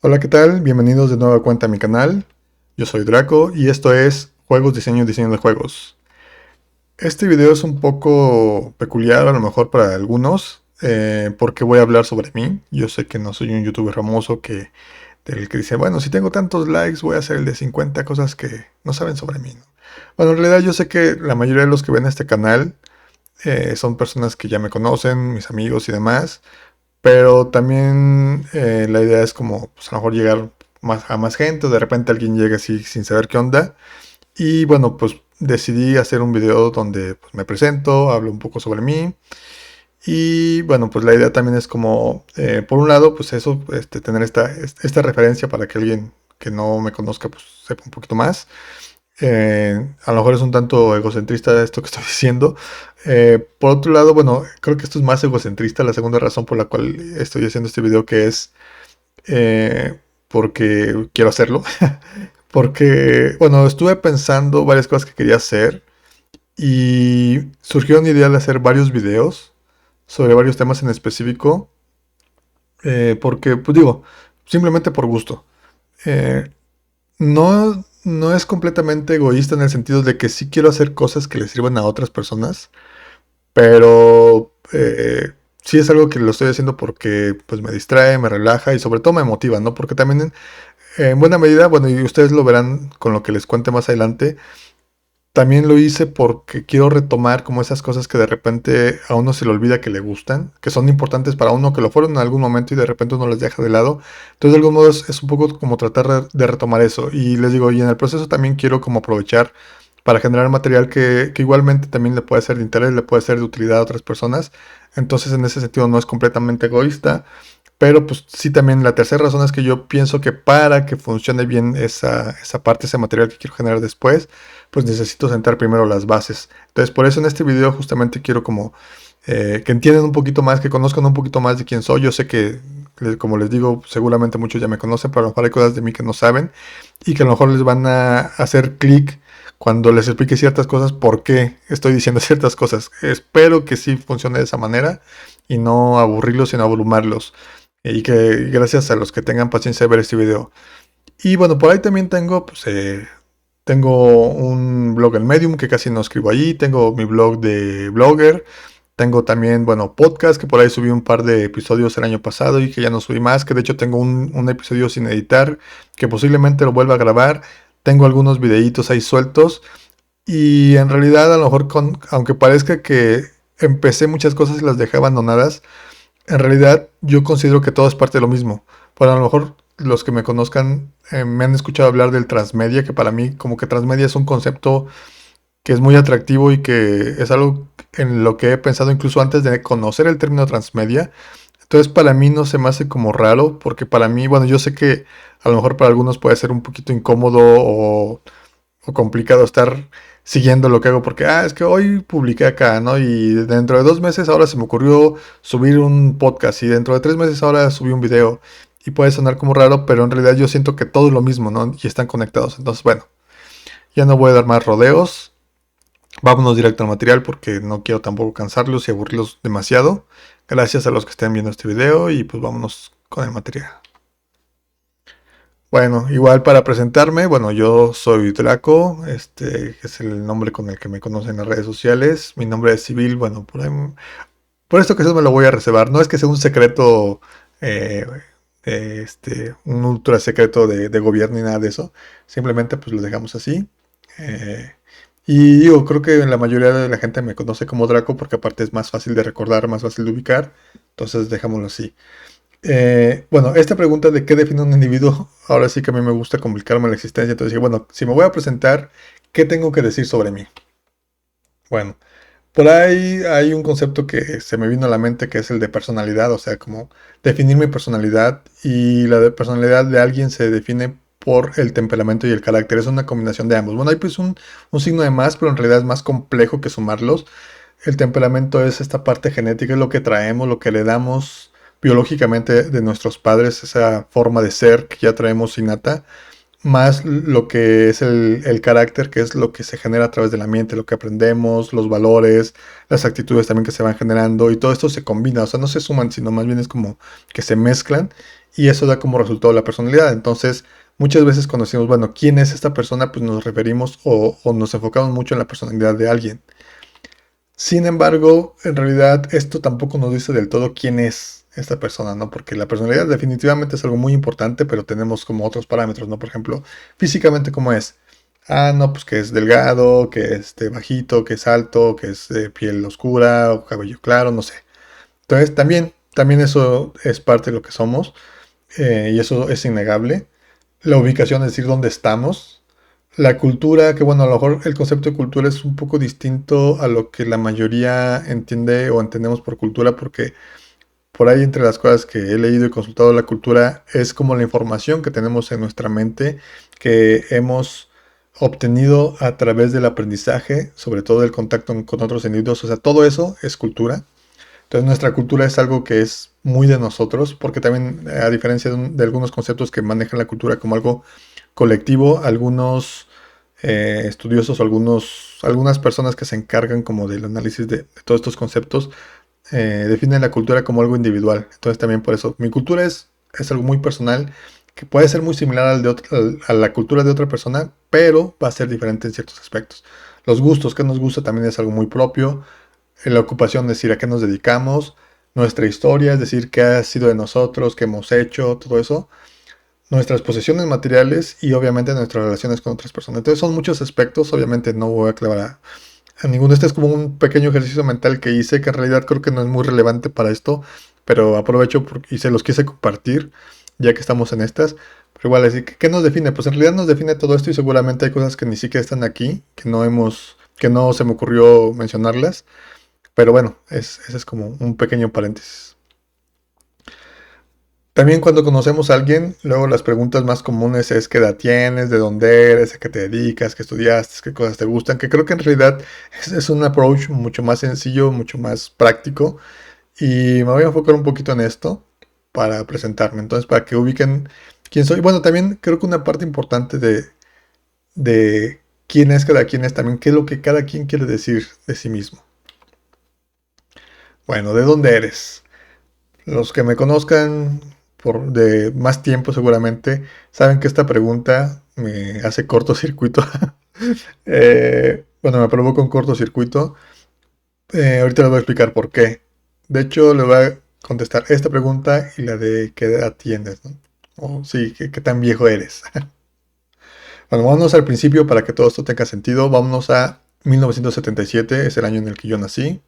Hola, ¿qué tal? Bienvenidos de nueva cuenta a mi canal. Yo soy Draco y esto es Juegos, Diseño de Juegos. Este video es un poco peculiar a lo mejor para algunos, porque voy a hablar sobre mí. Yo sé que no soy un youtuber famoso del que dice, bueno, si tengo tantos likes voy a hacer el de 50 cosas que no saben sobre mí, ¿no? Bueno, en realidad yo sé que la mayoría de los que ven este canal son personas que ya me conocen, mis amigos y demás. Pero también la idea es como pues, a lo mejor llegar a más gente, o de repente alguien llega así sin saber qué onda. Y bueno, pues decidí hacer un video donde pues, me presento, hablo un poco sobre mí. Y bueno, pues la idea también es como, por un lado, pues eso, tener esta referencia para que alguien que no me conozca pues sepa un poquito más. A lo mejor es un tanto egocentrista esto que estoy diciendo. Por otro lado, bueno, creo que esto es más egocentrista, la segunda razón por la cual estoy haciendo este video, que es porque quiero hacerlo. Porque, bueno, estuve pensando varias cosas que quería hacer y surgió una idea de hacer varios videos sobre varios temas en específico, porque, pues digo, simplemente por gusto. Eh, no es completamente egoísta en el sentido de que sí quiero hacer cosas que le sirvan a otras personas, pero sí es algo que lo estoy haciendo porque pues me distrae, me relaja y sobre todo me motiva, ¿no? Porque también en buena medida, bueno, y ustedes lo verán con lo que les cuente más adelante, también lo hice porque quiero retomar como esas cosas que de repente a uno se le olvida que le gustan, que son importantes para uno, que lo fueron en algún momento y de repente uno les deja de lado. Entonces, de algún modo es un poco como tratar de retomar eso. Y les digo, y en el proceso también quiero como aprovechar para generar material que igualmente también le puede ser de interés, le puede ser de utilidad a otras personas. Entonces, en ese sentido no es completamente egoísta. Pero pues sí, también la tercera razón es que yo pienso que para que funcione bien esa parte, ese material que quiero generar después, pues necesito sentar primero las bases. Entonces por eso en este video justamente quiero como que entiendan un poquito más, que conozcan un poquito más de quién soy. Yo sé que, como les digo, seguramente muchos ya me conocen, pero a lo mejor hay cosas de mí que no saben y que a lo mejor les van a hacer clic cuando les explique ciertas cosas, por qué estoy diciendo ciertas cosas. Espero que sí funcione de esa manera y no aburrirlos, sino abrumarlos. Y que gracias a los que tengan paciencia de ver este video. Y bueno, por ahí también tengo, pues, tengo un blog en Medium que casi no escribo allí. Tengo mi blog de blogger. Tengo también, bueno, podcast, que por ahí subí un par de episodios el año pasado y que ya no subí más. Que de hecho tengo un episodio sin editar, que posiblemente lo vuelva a grabar. Tengo algunos videitos ahí sueltos. Y en realidad, a lo mejor, aunque parezca que empecé muchas cosas y las dejé abandonadas, en realidad yo considero que todo es parte de lo mismo. Bueno, a lo mejor los que me conozcan me han escuchado hablar del transmedia, que para mí como que transmedia es un concepto que es muy atractivo y que es algo en lo que he pensado incluso antes de conocer el término transmedia. Entonces para mí no se me hace como raro, porque para mí, bueno, yo sé que a lo mejor para algunos puede ser un poquito incómodo o complicado estar siguiendo lo que hago porque, es que hoy publiqué acá, ¿no? Y dentro de 2 meses ahora se me ocurrió subir un podcast y dentro de 3 meses ahora subí un video. Y puede sonar como raro, pero en realidad yo siento que todo es lo mismo, ¿no? Y están conectados. Entonces, bueno, ya no voy a dar más rodeos. Vámonos directo al material porque no quiero tampoco cansarlos y aburrirlos demasiado. Gracias a los que estén viendo este video y pues vámonos con el material. Bueno, igual para presentarme, bueno, yo soy Draco, que es el nombre con el que me conocen en las redes sociales. Mi nombre es civil, bueno, por esto que eso me lo voy a reservar. No es que sea un secreto, eh, un ultra secreto de gobierno ni nada de eso. Simplemente pues lo dejamos así. Eh, y digo, creo que la mayoría de la gente me conoce como Draco porque aparte es más fácil de recordar, más fácil de ubicar. Entonces dejémoslo así. Bueno, esta pregunta de qué define un individuo, ahora sí que a mí me gusta complicarme la existencia. Entonces dije, bueno, si me voy a presentar, ¿qué tengo que decir sobre mí? Bueno, por ahí hay un concepto que se me vino a la mente que es el de personalidad, o sea, como definir mi personalidad, y la de personalidad de alguien se define por el temperamento y el carácter, es una combinación de ambos. Bueno, hay pues un signo de más, pero en realidad es más complejo que sumarlos. El temperamento es esta parte genética, es lo que traemos, lo que le damos biológicamente de nuestros padres, esa forma de ser que ya traemos innata, más lo que es el carácter, que es lo que se genera a través del ambiente, lo que aprendemos, los valores, las actitudes también que se van generando, y todo esto se combina, o sea, no se suman, sino más bien es como que se mezclan y eso da como resultado la personalidad. Entonces, muchas veces cuando decimos, bueno, ¿quién es esta persona? Pues nos referimos o nos enfocamos mucho en la personalidad de alguien. Sin embargo, en realidad esto tampoco nos dice del todo quién es esta persona, ¿no? Porque la personalidad definitivamente es algo muy importante, pero tenemos como otros parámetros, ¿no? Por ejemplo, físicamente cómo es. Ah, no, pues que es delgado, que es bajito, que es alto, que es de piel oscura o cabello claro, no sé. Entonces también eso es parte de lo que somos, y eso es innegable. La ubicación, es decir, dónde estamos. La cultura, que bueno, a lo mejor el concepto de cultura es un poco distinto a lo que la mayoría entiende o entendemos por cultura, porque por ahí entre las cosas que he leído y consultado, la cultura es como la información que tenemos en nuestra mente, que hemos obtenido a través del aprendizaje, sobre todo el contacto con otros individuos, o sea, todo eso es cultura. Entonces nuestra cultura es algo que es muy de nosotros, porque también a diferencia de algunos conceptos que manejan la cultura como algo colectivo, algunos estudiosos o algunas personas que se encargan como del análisis de todos estos conceptos definen la cultura como algo individual. Entonces también por eso mi cultura es algo muy personal que puede ser muy similar a la cultura de otra persona, pero va a ser diferente en ciertos aspectos. Los gustos que nos gusta también es algo muy propio. La ocupación, es decir, a qué nos dedicamos, nuestra historia, es decir, qué ha sido de nosotros, qué hemos hecho, todo eso, nuestras posesiones materiales y obviamente nuestras relaciones con otras personas. Entonces son muchos aspectos, obviamente no voy a clavar a ninguno. Este es como un pequeño ejercicio mental que hice, que en realidad creo que no es muy relevante para esto, pero aprovecho y se los quise compartir, ya que estamos en estas. Pero igual, así que, ¿qué nos define? Pues en realidad nos define todo esto y seguramente hay cosas que ni siquiera están aquí, que no se me ocurrió mencionarlas. Pero bueno, ese es como un pequeño paréntesis. También cuando conocemos a alguien, luego las preguntas más comunes es qué edad tienes, de dónde eres, a qué te dedicas, qué estudiaste, qué cosas te gustan, que creo que en realidad es un approach mucho más sencillo, mucho más práctico. Y me voy a enfocar un poquito en esto para presentarme. Entonces, para que ubiquen quién soy. Bueno, también creo que una parte importante de quién es cada quien es también qué es lo que cada quien quiere decir de sí mismo. Bueno, ¿de dónde eres? Los que me conozcan de más tiempo seguramente saben que esta pregunta me hace cortocircuito. Bueno, me provoca un cortocircuito. Ahorita les voy a explicar por qué. De hecho, le voy a contestar esta pregunta y la de qué edad tienes, ¿no? O sí, qué tan viejo eres. Bueno, vámonos al principio para que todo esto tenga sentido. Vámonos a 1977, es el año en el que yo nací.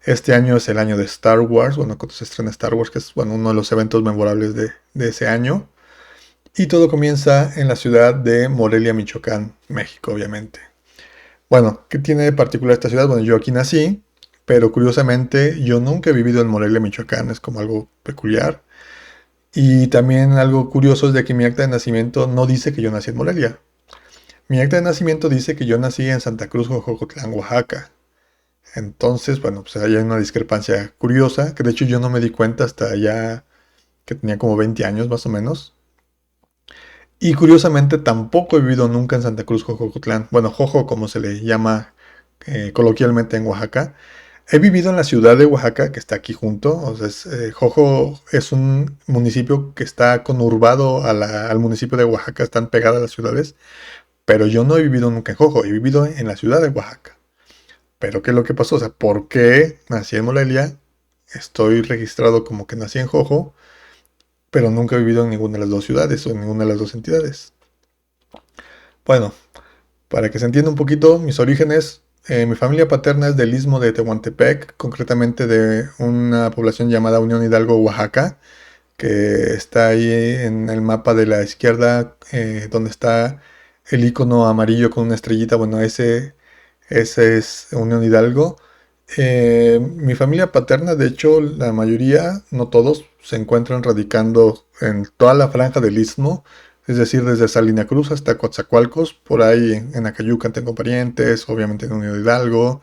Este año es el año de Star Wars, bueno, cuando se estrena Star Wars, que es bueno, uno de los eventos memorables de ese año. Y todo comienza en la ciudad de Morelia, Michoacán, México, obviamente. Bueno, ¿qué tiene de particular esta ciudad? Bueno, yo aquí nací, pero curiosamente yo nunca he vivido en Morelia, Michoacán, es como algo peculiar. Y también algo curioso es de que mi acta de nacimiento no dice que yo nací en Morelia. Mi acta de nacimiento dice que yo nací en Santa Cruz, Jocotlán, Oaxaca. Entonces, bueno, pues ahí hay una discrepancia curiosa, que de hecho yo no me di cuenta hasta ya que tenía como 20 años más o menos. Y curiosamente tampoco he vivido nunca en Santa Cruz, Jojocotlán. Bueno, Jojo como se le llama coloquialmente en Oaxaca. He vivido en la ciudad de Oaxaca, que está aquí junto. O sea, Jojo es un municipio que está conurbado al municipio de Oaxaca, están pegadas las ciudades. Pero yo no he vivido nunca en Jojo, he vivido en la ciudad de Oaxaca. Pero ¿qué es lo que pasó? O sea, ¿por qué nací en Morelia? Estoy registrado como que nací en Jojo, pero nunca he vivido en ninguna de las dos ciudades o en ninguna de las dos entidades. Bueno, para que se entienda un poquito, mis orígenes, mi familia paterna es del istmo de Tehuantepec, concretamente de una población llamada Unión Hidalgo, Oaxaca, que está ahí en el mapa de la izquierda, donde está el icono amarillo con una estrellita. Bueno, ese es Unión Hidalgo. Mi familia paterna, de hecho, la mayoría, no todos, se encuentran radicando en toda la franja del istmo, es decir, desde Salina Cruz hasta Coatzacoalcos. Por ahí en Acayucan tengo parientes, obviamente en Unión Hidalgo,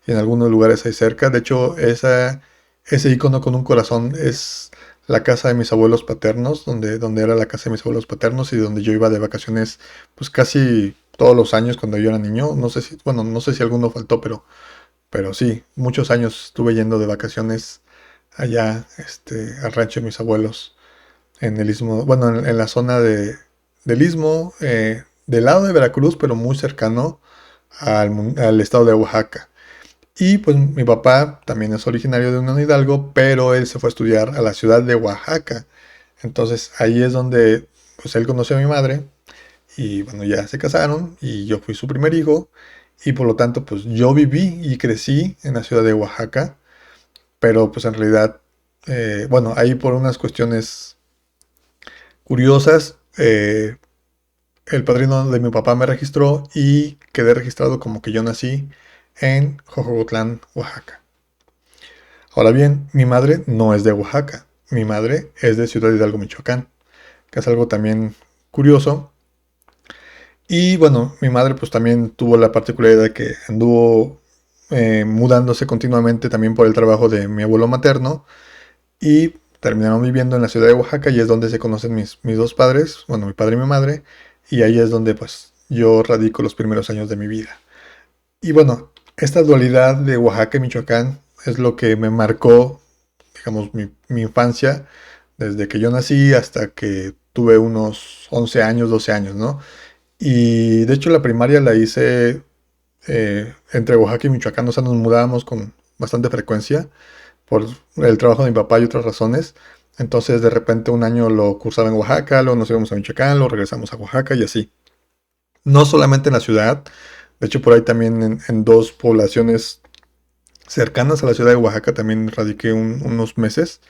y en algunos lugares ahí cerca. De hecho, ese icono con un corazón es la casa de mis abuelos paternos, donde era la casa de mis abuelos paternos y donde yo iba de vacaciones, pues casi todos los años cuando yo era niño. No sé si, bueno, no sé si alguno faltó, pero sí, muchos años estuve yendo de vacaciones allá, al rancho de mis abuelos. en el istmo, bueno, en la zona del istmo, del lado de Veracruz, pero muy cercano al estado de Oaxaca. Y pues mi papá también es originario de Unión Hidalgo, pero él se fue a estudiar a la ciudad de Oaxaca. Entonces ahí es donde pues él conoció a mi madre y bueno, ya se casaron y yo fui su primer hijo y por lo tanto pues yo viví y crecí en la ciudad de Oaxaca, pero pues en realidad, bueno, ahí por unas cuestiones curiosas, el padrino de mi papá me registró y quedé registrado como que yo nací en Jojocotlán, Oaxaca. Ahora bien, mi madre no es de Oaxaca, mi madre es de Ciudad Hidalgo, Michoacán, que es algo también curioso. Y bueno, mi madre pues también tuvo la particularidad de que anduvo mudándose continuamente también por el trabajo de mi abuelo materno y terminaron viviendo en la ciudad de Oaxaca y es donde se conocen mis dos padres, bueno, mi padre y mi madre, y ahí es donde pues yo radico los primeros años de mi vida. Y bueno, esta dualidad de Oaxaca y Michoacán es lo que me marcó, digamos, mi infancia, desde que yo nací hasta que tuve unos 11 años, 12 años, ¿no? Y de hecho la primaria la hice entre Oaxaca y Michoacán, o sea, nos mudábamos con bastante frecuencia por el trabajo de mi papá y otras razones. Entonces de repente un año lo cursaba en Oaxaca, luego nos íbamos a Michoacán, luego regresamos a Oaxaca y así. No solamente en la ciudad, de hecho por ahí también en dos poblaciones cercanas a la ciudad de Oaxaca también radiqué unos meses.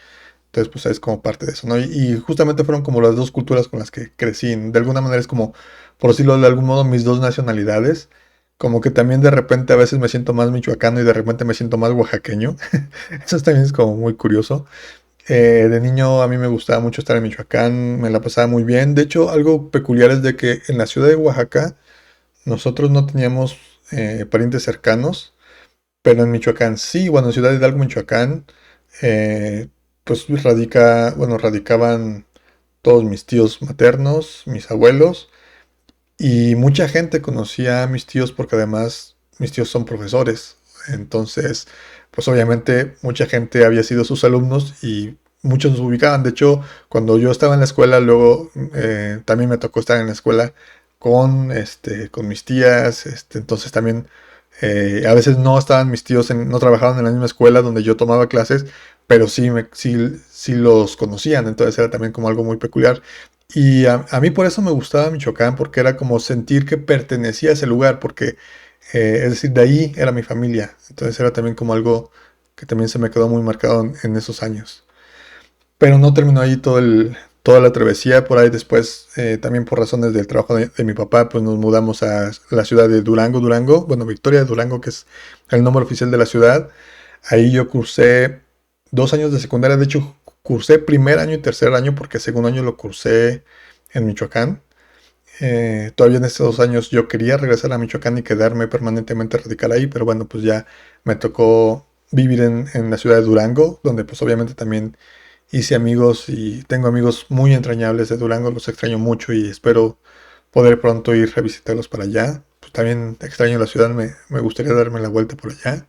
Entonces, pues es como parte de eso, ¿no? Y justamente fueron como las dos culturas con las que crecí. De alguna manera es como, por decirlo de algún modo, mis dos nacionalidades. Como que también de repente a veces me siento más michoacano y de repente me siento más oaxaqueño. Eso también es como muy curioso. De niño a mí me gustaba mucho estar en Michoacán, me la pasaba muy bien. De hecho, algo peculiar es de que en la ciudad de Oaxaca nosotros no teníamos parientes cercanos. Pero en Michoacán sí, bueno, en Ciudad Hidalgo, Michoacán, eh, pues bueno, radicaban todos mis tíos maternos, mis abuelos, y mucha gente conocía a mis tíos porque además mis tíos son profesores. Entonces, pues obviamente mucha gente había sido sus alumnos y muchos nos ubicaban. De hecho, cuando yo estaba en la escuela, luego también me tocó estar en la escuela con mis tías. Entonces también a veces no estaban mis tíos, no trabajaban en la misma escuela donde yo tomaba clases, pero sí los conocían. Entonces era también como algo muy peculiar. Y a mí por eso me gustaba Michoacán, porque era como sentir que pertenecía a ese lugar, porque es decir, de ahí era mi familia. Entonces era también como algo que también se me quedó muy marcado en esos años. Pero no terminó ahí toda la travesía. Por ahí después, también por razones del trabajo de mi papá, pues nos mudamos a la ciudad de Durango, Durango. Bueno, Victoria de Durango, que es el nombre oficial de la ciudad. Ahí yo cursé 2 años de secundaria. De hecho, cursé primer año y tercer año porque segundo año lo cursé en Michoacán. Todavía en estos 2 años yo quería regresar a Michoacán y quedarme permanentemente radical ahí, pero bueno, pues ya me tocó vivir en la ciudad de Durango, donde pues obviamente también hice amigos y tengo amigos muy entrañables de Durango, los extraño mucho y espero poder pronto ir a visitarlos para allá. Pues también extraño la ciudad, me gustaría darme la vuelta por allá.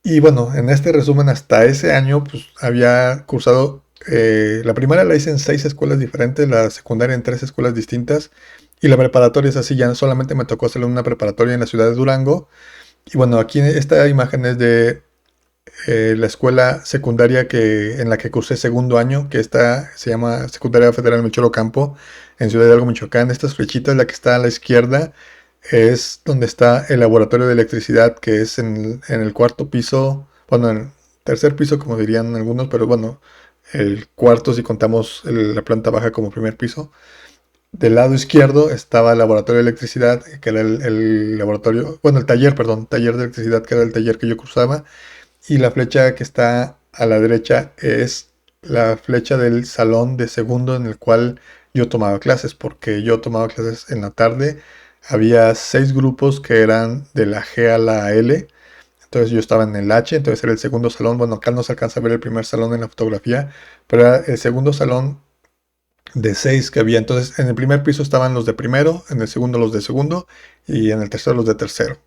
Y bueno, en este resumen, hasta ese año, pues había cursado, la primaria la hice en 6 escuelas diferentes, la secundaria en 3 escuelas distintas, y la preparatoria es así, ya solamente me tocó hacer una preparatoria en la ciudad de Durango. Y bueno, aquí esta imagen es de la escuela secundaria en la que cursé segundo año, que se llama Secundaria Federal Melchor Ocampo, en Ciudad Hidalgo, Michoacán. Estas flechitas, la que está a la izquierda, es donde está el laboratorio de electricidad, que es en el cuarto piso, bueno, en el tercer piso, como dirían algunos, pero bueno, el cuarto si contamos la planta baja como primer piso. Del lado izquierdo estaba el laboratorio de electricidad, que era el laboratorio, bueno, el taller, perdón, taller de electricidad, que era el taller que yo cursaba. Y la flecha que está a la derecha es la flecha del salón de segundo en el cual yo tomaba clases, porque yo tomaba clases en la tarde. Había 6 grupos que eran de la G a la L. Entonces yo estaba en el H, entonces era el segundo salón. Bueno, acá no se alcanza a ver el primer salón en la fotografía, pero era el segundo salón de 6 que había. Entonces en el primer piso estaban los de primero, en el segundo los de segundo y en el tercero los de tercero.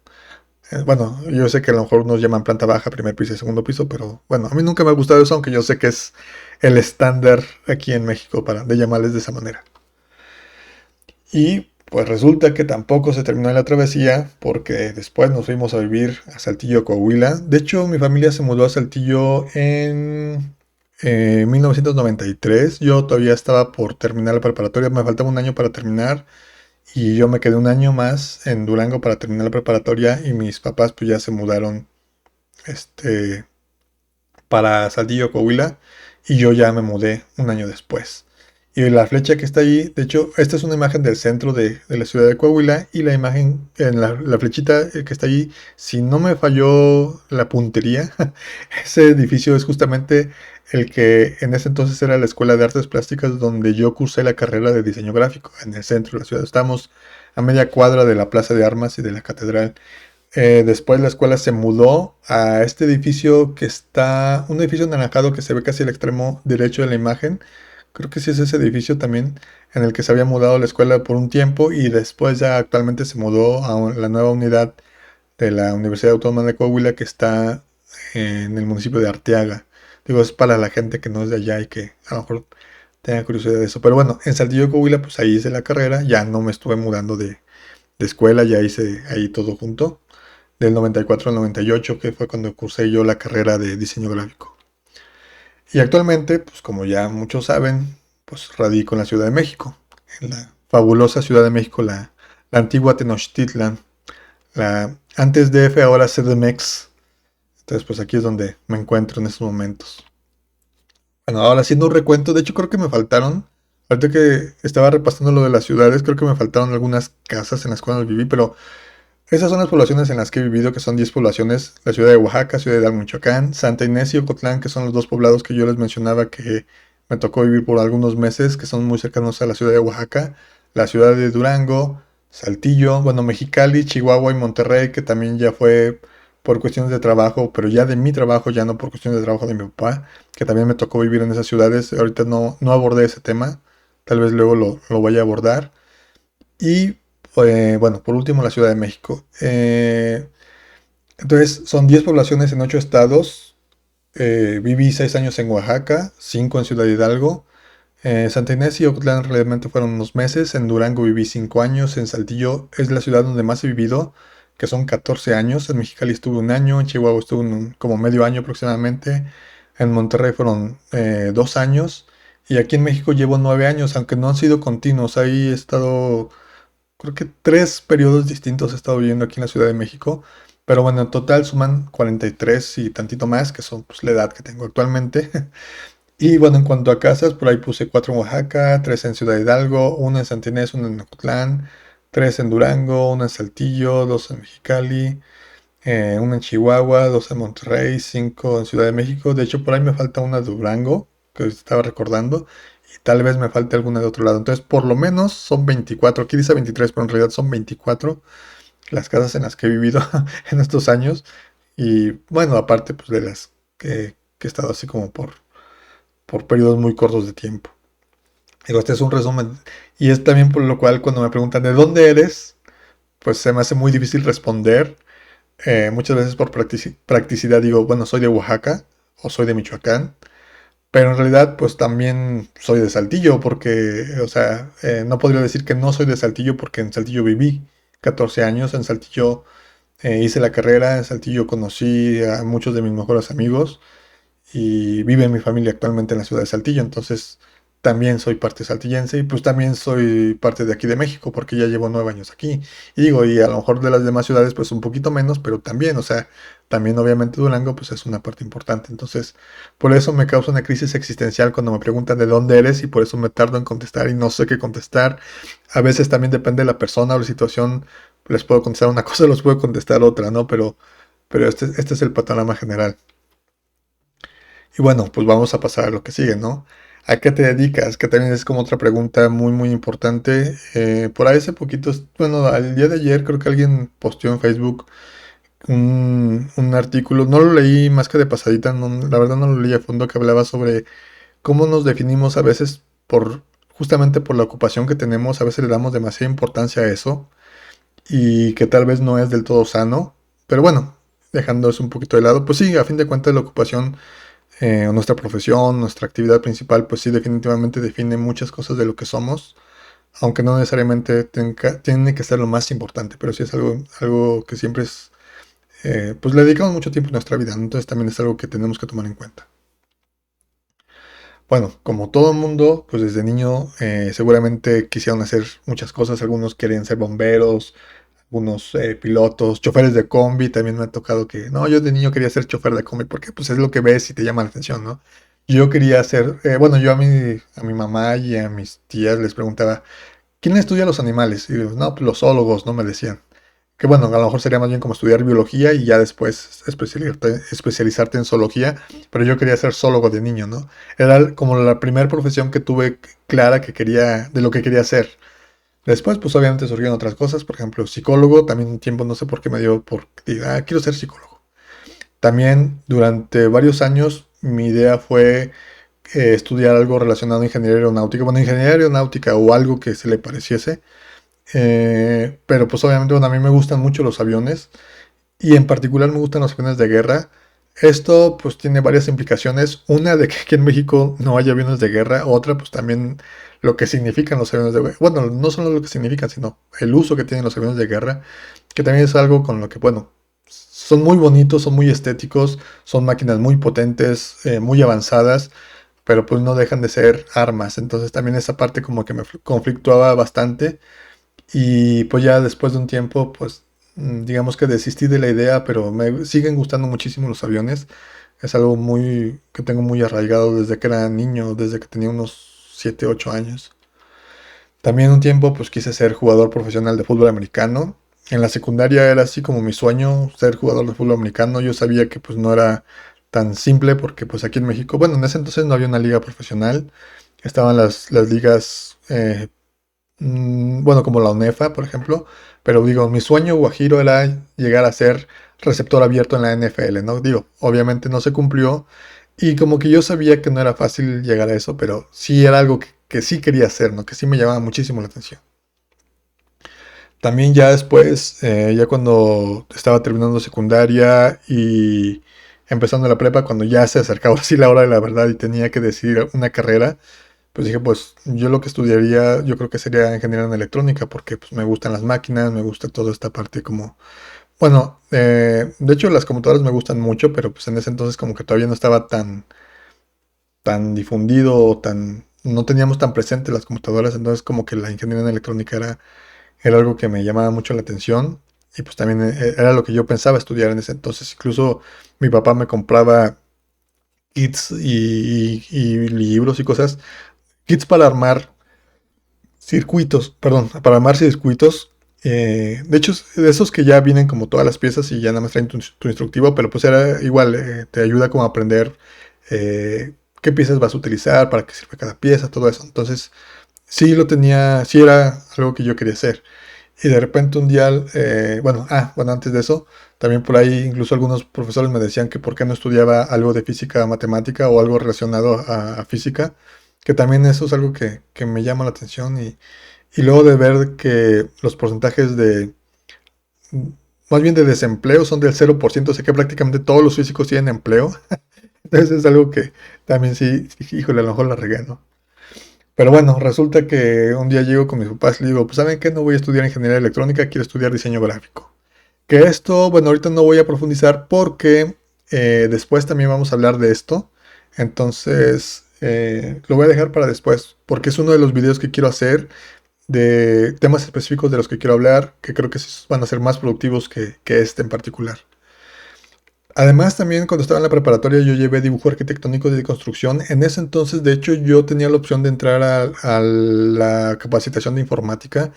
Bueno, yo sé que a lo mejor nos llaman planta baja, primer piso y segundo piso, pero bueno, a mí nunca me ha gustado eso, aunque yo sé que es el estándar aquí en México para de llamarles de esa manera. Y pues resulta que tampoco se terminó la travesía porque después nos fuimos a vivir a Saltillo, Coahuila. De hecho, mi familia se mudó a Saltillo en 1993. Yo todavía estaba por terminar la preparatoria, me faltaba un año para terminar y yo me quedé un año más en Durango para terminar la preparatoria y mis papás pues ya se mudaron este, para Saltillo, Coahuila, y yo ya me mudé un año después. Y la flecha que está ahí, de hecho, esta es una imagen del centro de la ciudad de Coahuila, y la imagen, en la flechita que está ahí, si no me falló la puntería, ese edificio es justamente el que en ese entonces era la Escuela de Artes Plásticas donde yo cursé la carrera de diseño gráfico, en el centro de la ciudad. Estamos a media cuadra de la Plaza de Armas y de la Catedral. Después la escuela se mudó a este edificio que está, un edificio anaranjado que se ve casi al extremo derecho de la imagen. Creo que sí es ese edificio también en el que se había mudado la escuela por un tiempo y después ya actualmente se mudó a la nueva unidad de la Universidad Autónoma de Coahuila que está en el municipio de Arteaga. Digo, es para la gente que no es de allá y que a lo mejor tenga curiosidad de eso. Pero bueno, en Saltillo, Coahuila, pues ahí hice la carrera, ya no me estuve mudando de escuela, ya hice ahí todo junto del 94 al 98, que fue cuando cursé yo la carrera de diseño gráfico. Y actualmente, pues como ya muchos saben, pues radico en la Ciudad de México, en la fabulosa Ciudad de México, la antigua Tenochtitlan, la antes DF, ahora CDMX. Entonces, pues aquí es donde me encuentro en estos momentos. Bueno, ahora haciendo un recuento, de hecho creo que me faltaron, ahorita que estaba repasando lo de las ciudades, creo que me faltaron algunas casas en las cuales viví, pero esas son las poblaciones en las que he vivido, que son 10 poblaciones, la ciudad de Oaxaca, ciudad de Hidalgo, Michoacán, Santa Inés y Ocotlán, que son los dos poblados que yo les mencionaba que me tocó vivir por algunos meses, que son muy cercanos a la ciudad de Oaxaca, la ciudad de Durango, Saltillo, bueno, Mexicali, Chihuahua y Monterrey, que también ya fue por cuestiones de trabajo, pero ya de mi trabajo, ya no por cuestiones de trabajo de mi papá, que también me tocó vivir en esas ciudades. Ahorita no abordé ese tema, tal vez luego lo vaya a abordar. Y bueno, por último, la Ciudad de México. Entonces, son 10 poblaciones en 8 estados. Viví 6 años en Oaxaca, 5 en Ciudad Hidalgo. Santa Inés y Ocotlán realmente fueron unos meses. En Durango viví 5 años. En Saltillo es la ciudad donde más he vivido, que son 14 años. En Mexicali estuve un año. En Chihuahua estuve como medio año aproximadamente. En Monterrey fueron 2 años. Y aquí en México llevo 9 años, aunque no han sido continuos. Ahí he estado creo que 3 periodos distintos he estado viviendo aquí en la Ciudad de México. Pero bueno, en total suman 43 y tantito más, que son pues, la edad que tengo actualmente. Y bueno, en cuanto a casas, por ahí puse 4 en Oaxaca, 3 en Ciudad Hidalgo, una en Santa Inés, una en Ocotlán, 3 en Durango, una en Saltillo, 2 en Mexicali, una en Chihuahua, 2 en Monterrey, 5 en Ciudad de México. De hecho, por ahí me falta una de Durango, que estaba recordando, y tal vez me falte alguna de otro lado. Entonces, por lo menos son 24. Aquí dice 23, pero en realidad son 24 las casas en las que he vivido en estos años. Y bueno, aparte pues de las que he estado así como por periodos muy cortos de tiempo. Digo, este es un resumen. Y es también por lo cual cuando me preguntan de dónde eres, pues se me hace muy difícil responder. Muchas veces por practicidad digo, bueno, soy de Oaxaca o soy de Michoacán, pero en realidad pues también soy de Saltillo porque, o sea, no podría decir que no soy de Saltillo porque en Saltillo viví 14 años, en Saltillo hice la carrera, en Saltillo conocí a muchos de mis mejores amigos y vive mi familia actualmente en la ciudad de Saltillo, entonces también soy parte saltillense y pues también soy parte de aquí de México porque ya llevo 9 años aquí. Y digo, y a lo mejor de las demás ciudades pues un poquito menos, pero también, o sea, también obviamente Durango pues es una parte importante. Entonces, por eso me causa una crisis existencial cuando me preguntan de dónde eres y por eso me tardo en contestar y no sé qué contestar. A veces también depende de la persona o la situación, les puedo contestar una cosa, los puedo contestar otra, ¿no? Pero este es el panorama general. Y bueno, pues vamos a pasar a lo que sigue, ¿no? ¿A qué te dedicas? Que también es como otra pregunta muy, muy importante. Por ahí hace poquito, bueno, al día de ayer creo que alguien posteó en Facebook un artículo, no lo leí más que de pasadita, la verdad no lo leí a fondo, que hablaba sobre cómo nos definimos a veces justamente por la ocupación que tenemos, a veces le damos demasiada importancia a eso y que tal vez no es del todo sano. Pero bueno, dejando eso un poquito de lado, pues sí, a fin de cuentas la ocupación o nuestra profesión, nuestra actividad principal, pues sí, definitivamente define muchas cosas de lo que somos, aunque no necesariamente tiene que ser lo más importante, pero sí es algo que siempre es, pues le dedicamos mucho tiempo en nuestra vida, ¿no? Entonces también es algo que tenemos que tomar en cuenta. Bueno, como todo el mundo, pues desde niño seguramente quisieron hacer muchas cosas, algunos querían ser bomberos, algunos pilotos, choferes de combi, también me ha tocado que, no, yo de niño quería ser chofer de combi porque pues es lo que ves y te llama la atención, ¿no? Yo quería ser, bueno, yo a mi mamá y a mis tías les preguntaba, ¿quién estudia los animales? Y yo, no, pues los zoólogos, ¿no? Me decían. Que bueno, a lo mejor sería más bien como estudiar biología y ya después especializarte en zoología, pero yo quería ser zoólogo de niño, ¿no? Era como la primera profesión que tuve clara que quería, de lo que quería hacer. Después, pues obviamente surgieron otras cosas, por ejemplo, psicólogo, también un tiempo no sé por qué me dio por, quiero ser psicólogo. También durante varios años mi idea fue estudiar algo relacionado a ingeniería aeronáutica, bueno, ingeniería aeronáutica o algo que se le pareciese, pero pues obviamente, bueno, a mí me gustan mucho los aviones y en particular me gustan los aviones de guerra. Esto pues tiene varias implicaciones. Una de que aquí en México no haya aviones de guerra. Otra pues también lo que significan los aviones de guerra. Bueno, no solo lo que significan, sino el uso que tienen los aviones de guerra. Que también es algo con lo que, bueno, son muy bonitos, son muy estéticos, son máquinas muy potentes, muy avanzadas, pero pues no dejan de ser armas. Entonces también esa parte como que me conflictuaba bastante. Y pues ya después de un tiempo, pues digamos que desistí de la idea, pero me siguen gustando muchísimo los aviones. Es algo muy que tengo muy arraigado desde que era niño, desde que tenía unos 7 8 años. También un tiempo pues quise ser jugador profesional de fútbol americano. En la secundaria era así como mi sueño, ser jugador de fútbol americano. Yo sabía que pues no era tan simple porque pues aquí en México, bueno, en ese entonces no había una liga profesional. Estaban las ligas bueno, como la UNEFA, por ejemplo, pero digo, mi sueño guajiro era llegar a ser receptor abierto en la NFL, ¿no? Digo, obviamente no se cumplió y como que yo sabía que no era fácil llegar a eso, pero sí era algo que sí quería hacer, ¿no? Que sí me llamaba muchísimo la atención. También ya después, ya cuando estaba terminando secundaria y empezando la prepa, cuando ya se acercaba así la hora de la verdad y tenía que decidir una carrera, pues dije, pues yo lo que estudiaría, yo creo que sería ingeniería en electrónica, porque pues me gustan las máquinas, me gusta toda esta parte como, bueno, de hecho las computadoras me gustan mucho, pero pues en ese entonces como que todavía no estaba tan difundido o no teníamos tan presente las computadoras, entonces como que la ingeniería en electrónica era algo que me llamaba mucho la atención y pues también era lo que yo pensaba estudiar en ese entonces. Incluso mi papá me compraba kits y libros y cosas, kits para armar circuitos, perdón, para armar circuitos. De hecho, de esos que ya vienen como todas las piezas y ya nada más traen tu instructivo, pero pues era igual, te ayuda como a aprender qué piezas vas a utilizar, para qué sirve cada pieza, todo eso. Entonces, sí lo tenía, sí era algo que yo quería hacer. Y de repente un día, bueno, antes de eso, también por ahí incluso algunos profesores me decían que por qué no estudiaba algo de física matemática o algo relacionado a física, que también eso es algo que me llama la atención y luego de ver que los porcentajes más bien de desempleo son del 0%, sé que prácticamente todos los físicos tienen empleo, entonces es algo que también sí, híjole, a lo mejor la regué, ¿no? Pero bueno, resulta que un día llego con mis papás y le digo, pues ¿saben qué? No voy a estudiar ingeniería electrónica, quiero estudiar diseño gráfico. Que esto, bueno, ahorita no voy a profundizar porque después también vamos a hablar de esto. Entonces, lo voy a dejar para después porque es uno de los videos que quiero hacer de temas específicos de los que quiero hablar, que creo que sí van a ser más productivos que este en particular. Además, también cuando estaba en la preparatoria yo llevé dibujo arquitectónico de construcción. En ese entonces, de hecho, yo tenía la opción de entrar a la capacitación de informática.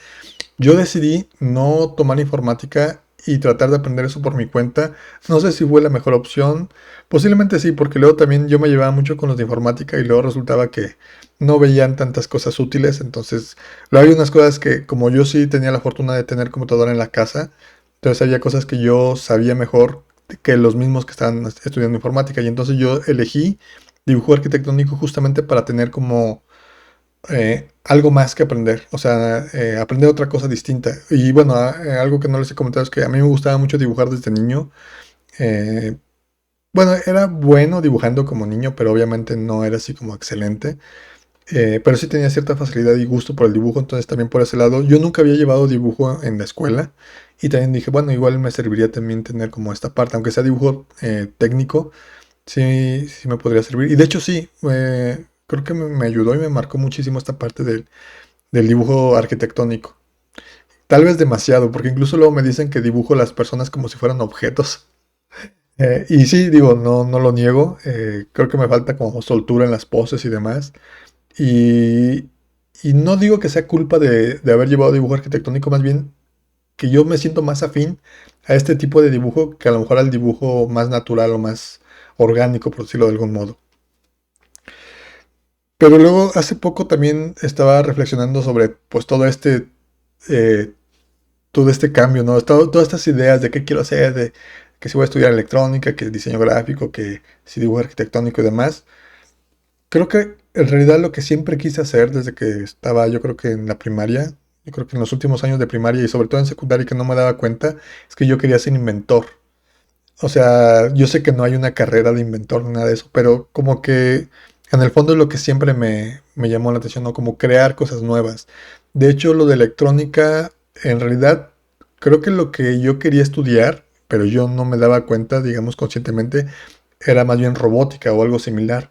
Yo decidí no tomar informática y tratar de aprender eso por mi cuenta. No sé si fue la mejor opción. Posiblemente sí, porque luego también yo me llevaba mucho con los de informática y luego resultaba que no veían tantas cosas útiles. Entonces, luego hay unas cosas que, como yo sí tenía la fortuna de tener computadora en la casa, entonces había cosas que yo sabía mejor que los mismos que estaban estudiando informática. Y entonces yo elegí dibujo arquitectónico justamente para tener como algo más que aprender, o sea, aprender otra cosa distinta. Y bueno, algo que no les he comentado es que a mí me gustaba mucho dibujar desde niño. Eh, bueno, era bueno dibujando como niño, pero obviamente no era así como excelente. Pero sí tenía cierta facilidad y gusto por el dibujo, entonces también por ese lado. Yo nunca había llevado dibujo en la escuela y también dije, bueno, igual me serviría también tener como esta parte, aunque sea dibujo técnico, sí, sí me podría servir. Y de hecho sí, creo que me ayudó y me marcó muchísimo esta parte del dibujo arquitectónico. Tal vez demasiado, porque incluso luego me dicen que dibujo las personas como si fueran objetos. Y sí, digo, no lo niego. Creo que me falta como soltura en las poses y demás. Y, y no digo que sea culpa de haber llevado dibujo arquitectónico, más bien que yo me siento más afín a este tipo de dibujo que a lo mejor al dibujo más natural o más orgánico, por decirlo de algún modo. Pero luego hace poco también estaba reflexionando sobre pues eh, todo este cambio, ¿no? Todas estas ideas de qué quiero hacer, de que si voy a estudiar electrónica, que diseño gráfico, que si dibujo arquitectónico y demás. Creo que en realidad lo que siempre quise hacer desde que estaba, yo creo que en la primaria, yo creo que en los últimos años de primaria y sobre todo en secundaria que no me daba cuenta, es que yo quería ser inventor. O sea, yo sé que no hay una carrera de inventor ni nada de eso, pero como que en el fondo es lo que siempre me llamó la atención, ¿no? Como crear cosas nuevas. De hecho, lo de electrónica, en realidad, creo que lo que yo quería estudiar, pero yo no me daba cuenta, digamos, conscientemente, era más bien robótica o algo similar.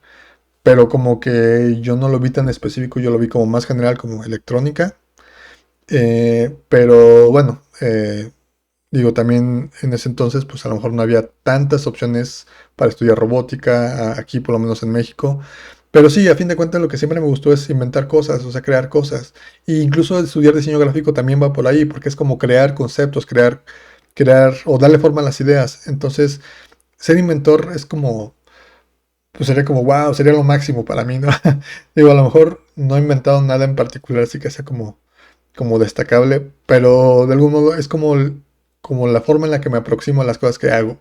Pero como que yo no lo vi tan específico, yo lo vi como más general, como electrónica. Pero bueno, digo, también en ese entonces, pues a lo mejor no había tantas opciones para estudiar robótica, aquí por lo menos en México. Pero sí, a fin de cuentas lo que siempre me gustó es inventar cosas, o sea, crear cosas. E incluso estudiar diseño gráfico también va por ahí, porque es como crear conceptos, crear o darle forma a las ideas. Entonces, ser inventor es como pues sería como, wow, sería lo máximo para mí, ¿no? Digo, a lo mejor no he inventado nada en particular, así que sea como destacable, pero de algún modo es como la forma en la que me aproximo a las cosas que hago.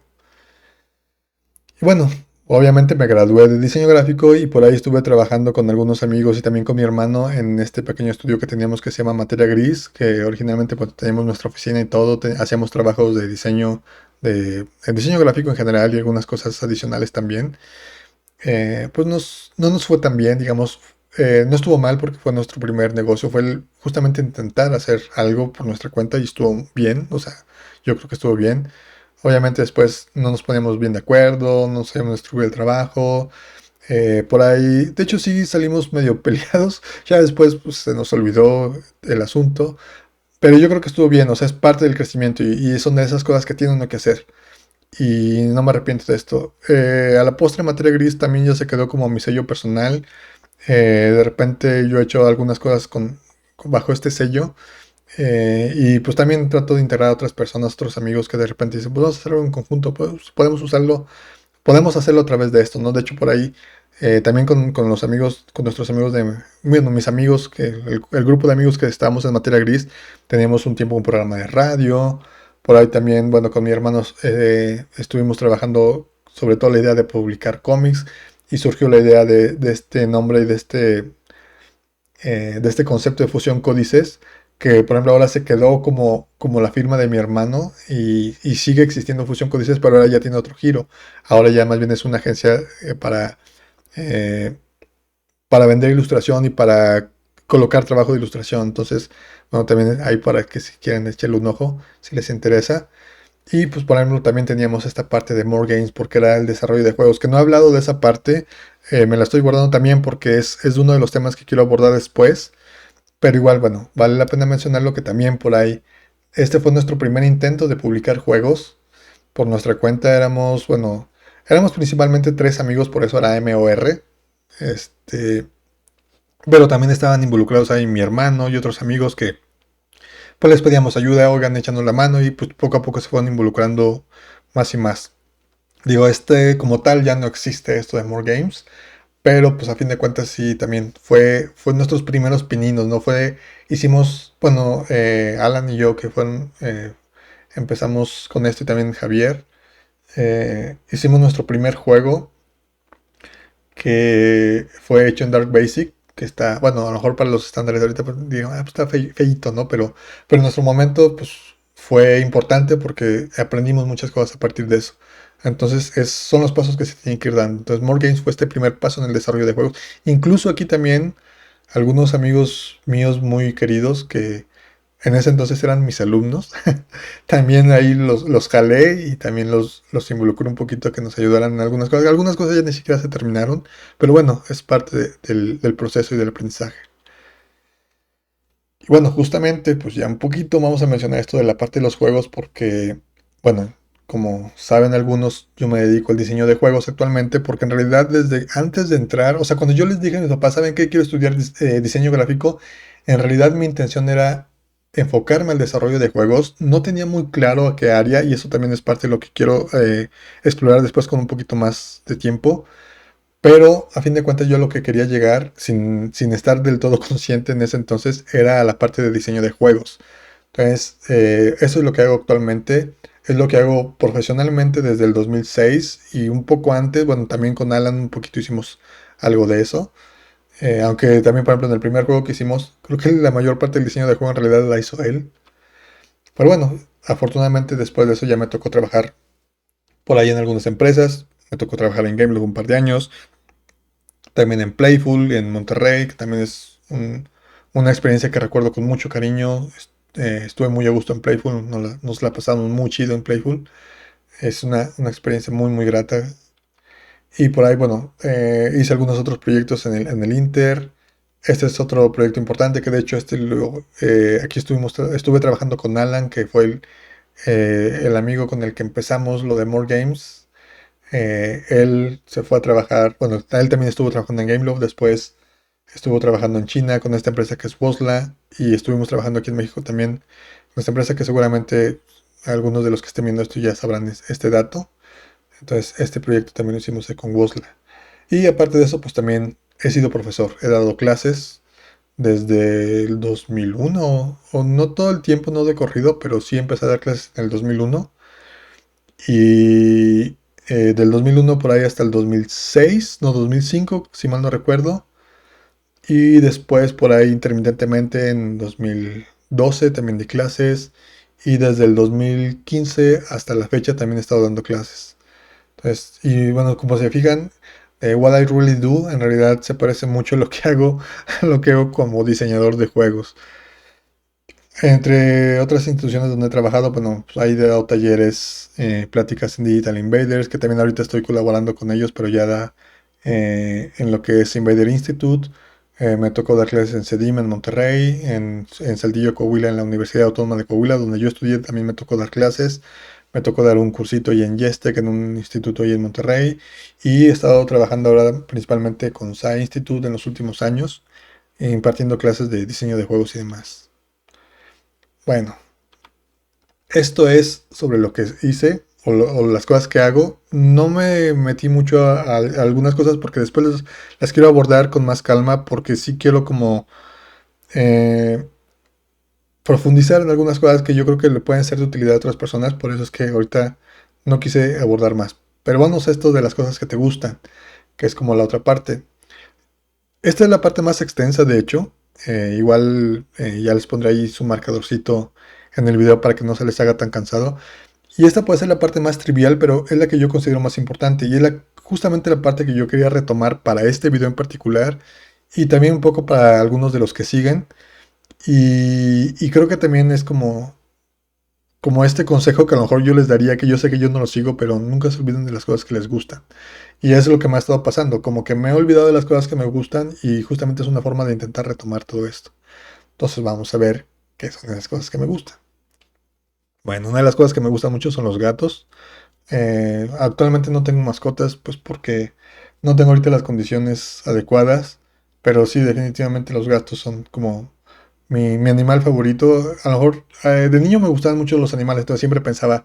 Y bueno, obviamente me gradué de diseño gráfico y por ahí estuve trabajando con algunos amigos y también con mi hermano en este pequeño estudio que teníamos que se llama Materia Gris, que originalmente pues, teníamos nuestra oficina y todo, hacíamos trabajos de diseño, de diseño gráfico en general y algunas cosas adicionales también. Pues no nos fue tan bien, digamos, no estuvo mal porque fue nuestro primer negocio, fue justamente intentar hacer algo por nuestra cuenta y estuvo bien, o sea, yo creo que estuvo bien. Obviamente después no nos poníamos bien de acuerdo, no sabíamos distribuir el trabajo, por ahí, de hecho sí salimos medio peleados, ya después pues, se nos olvidó el asunto, pero yo creo que estuvo bien, o sea, es parte del crecimiento y son de esas cosas que tiene uno que hacer y no me arrepiento de esto. A la postre Materia Gris también ya se quedó como mi sello personal. De repente yo he hecho algunas cosas bajo este sello. Y pues también trato de integrar a otras personas, otros amigos que de repente dicen, pues vamos a hacerlo en conjunto, pues podemos usarlo, podemos hacerlo a través de esto, ¿no? De hecho por ahí también con los amigos, con nuestros amigos bueno, mis amigos, que el grupo de amigos que estábamos en Materia Gris, teníamos un tiempo un programa de radio, por ahí también, bueno, con mi hermano estuvimos trabajando sobre todo la idea de publicar cómics y surgió la idea de este nombre y de este concepto de fusión códices, que por ejemplo ahora se quedó como la firma de mi hermano y sigue existiendo Fusión Códices, pero ahora ya tiene otro giro. Ahora ya más bien es una agencia eh, para vender ilustración y para colocar trabajo de ilustración. Entonces, bueno, también hay para que si quieren echarle un ojo, si les interesa. Y pues por ejemplo también teníamos esta parte de More Games porque era el desarrollo de juegos, que no he hablado de esa parte, me la estoy guardando también porque es uno de los temas que quiero abordar después. Pero igual, bueno, vale la pena mencionarlo que también por ahí, este fue nuestro primer intento de publicar juegos. Por nuestra cuenta éramos, bueno, éramos principalmente tres amigos, por eso era MOR. Este, pero también estaban involucrados ahí mi hermano y otros amigos que pues les pedíamos ayuda, oigan, echando la mano y pues poco a poco se fueron involucrando más y más. Digo, como tal ya no existe esto de More Games, pero pues a fin de cuentas sí, también fue nuestros primeros pininos, ¿no? Hicimos, bueno, Alan y yo que empezamos con esto y también Javier, hicimos nuestro primer juego que fue hecho en Dark Basic, que está, bueno, a lo mejor para los estándares de ahorita, pues, digo, pues está feíto, ¿no? Pero en nuestro momento, pues fue importante porque aprendimos muchas cosas a partir de eso. Entonces, son los pasos que se tienen que ir dando. Entonces, More Games fue este primer paso en el desarrollo de juegos. Incluso aquí también, algunos amigos míos muy queridos que en ese entonces eran mis alumnos, también ahí los jalé y también los involucré un poquito a que nos ayudaran en algunas cosas. Algunas cosas ya ni siquiera se terminaron, pero bueno, es parte del proceso y del aprendizaje. Y bueno, justamente, pues ya un poquito vamos a mencionar esto de la parte de los juegos porque, bueno, como saben algunos, yo me dedico al diseño de juegos actualmente porque en realidad desde antes de entrar, o sea, cuando yo les dije a mis papás, ¿saben qué? Quiero estudiar diseño gráfico, en realidad mi intención era enfocarme al desarrollo de juegos. No tenía muy claro a qué área y eso también es parte de lo que quiero explorar después con un poquito más de tiempo. Pero a fin de cuentas yo lo que quería llegar, sin estar del todo consciente en ese entonces, era a la parte de diseño de juegos. Entonces, eso es lo que hago actualmente. Es lo que hago profesionalmente desde el 2006 y un poco antes, bueno, también con Alan un poquito hicimos algo de eso. Aunque también, por ejemplo, en el primer juego que hicimos, creo que la mayor parte del diseño de juego en realidad la hizo él. Pero bueno, afortunadamente después de eso ya me tocó trabajar por ahí en algunas empresas. Me tocó trabajar en Gameloft un par de años. También en Playful, en Monterrey, que también es una experiencia que recuerdo con mucho cariño. Estuve muy a gusto en Playful, nos la pasamos muy chido en Playful. Es una experiencia muy, muy grata. Y por ahí, bueno, hice algunos otros proyectos en el Inter. Este es otro proyecto importante que de hecho aquí estuve trabajando con Alan, que fue el amigo con el que empezamos lo de More Games. Él se fue a trabajar, bueno, él también estuvo trabajando en Gameloft, después estuvo trabajando en China con esta empresa que es Wozla y estuvimos trabajando aquí en México también con esta empresa que seguramente algunos de los que estén viendo esto ya sabrán este dato. Entonces, este proyecto también lo hicimos con Wozla. Y aparte de eso, pues también he sido profesor, he dado clases desde el 2001, o no todo el tiempo, no de corrido, pero sí empecé a dar clases en el 2001 y del 2001 por ahí hasta el 2006, no 2005, si mal no recuerdo. Y después por ahí intermitentemente en 2012 también di clases. Y desde el 2015 hasta la fecha también he estado dando clases. Entonces, y bueno, como se fijan, What I Really Do en realidad se parece mucho a lo que hago, a lo que hago como diseñador de juegos. Entre otras instituciones donde he trabajado, bueno, pues ahí he dado talleres, pláticas en Digital Invaders, que también ahorita estoy colaborando con ellos, pero ya da en lo que es Invader Institute. Me tocó dar clases en CEDIM en Monterrey, en Saltillo, Coahuila, en la Universidad Autónoma de Coahuila, donde yo estudié, también me tocó dar clases. Me tocó dar un cursito ahí en Yestec, en un instituto ahí en Monterrey. Y he estado trabajando ahora principalmente con SAI Institute en los últimos años, impartiendo clases de diseño de juegos y demás. Bueno, esto es sobre lo que hice o las cosas que hago. No me metí mucho a algunas cosas porque después las quiero abordar con más calma porque sí quiero como eh, profundizar en algunas cosas que yo creo que le pueden ser de utilidad a otras personas. Por eso es que ahorita no quise abordar más. Pero vamos a esto de las cosas que te gustan, que es como la otra parte. Esta es la parte más extensa, de hecho. Igual ya les pondré ahí su marcadorcito en el video para que no se les haga tan cansado. Y esta puede ser la parte más trivial, pero es la que yo considero más importante. Y es justamente la parte que yo quería retomar para este video en particular. Y también un poco para algunos de los que siguen. Y creo que también es como este consejo que a lo mejor yo les daría, que yo sé que yo no lo sigo, pero nunca se olviden de las cosas que les gustan. Y eso es lo que me ha estado pasando. Como que me he olvidado de las cosas que me gustan y justamente es una forma de intentar retomar todo esto. Entonces vamos a ver qué son esas cosas que me gustan. Bueno, una de las cosas que me gustan mucho son los gatos. Actualmente no tengo mascotas, pues porque no tengo ahorita las condiciones adecuadas, pero sí, definitivamente los gatos son como mi animal favorito. A lo mejor de niño me gustaban mucho los animales, entonces siempre pensaba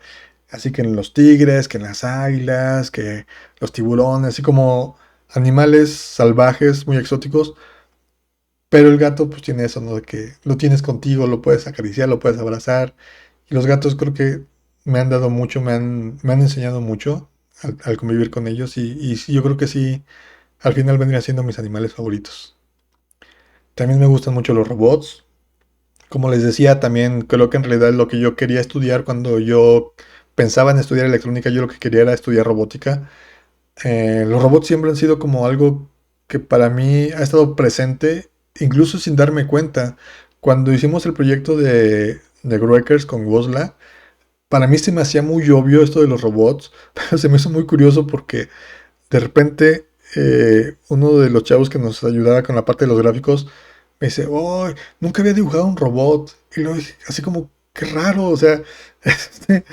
así que en los tigres, que en las águilas, que los tiburones, así como animales salvajes, muy exóticos. Pero el gato pues tiene eso, ¿no? De que lo tienes contigo, lo puedes acariciar, lo puedes abrazar. Y los gatos creo que me han dado mucho, me han enseñado mucho al convivir con ellos. Y sí, yo creo que sí, al final vendrían siendo mis animales favoritos. También me gustan mucho los robots. Como les decía, también creo que en realidad lo que yo quería estudiar cuando yo pensaba en estudiar electrónica, yo lo que quería era estudiar robótica. Los robots siempre han sido como algo que para mí ha estado presente, incluso sin darme cuenta. Cuando hicimos el proyecto de Gruekers con Gosla, para mí se me hacía muy obvio esto de los robots, pero se me hizo muy curioso porque de repente uno de los chavos que nos ayudaba con la parte de los gráficos me dice, oh, nunca había dibujado un robot. Y luego dije, así como, qué raro, o sea, este,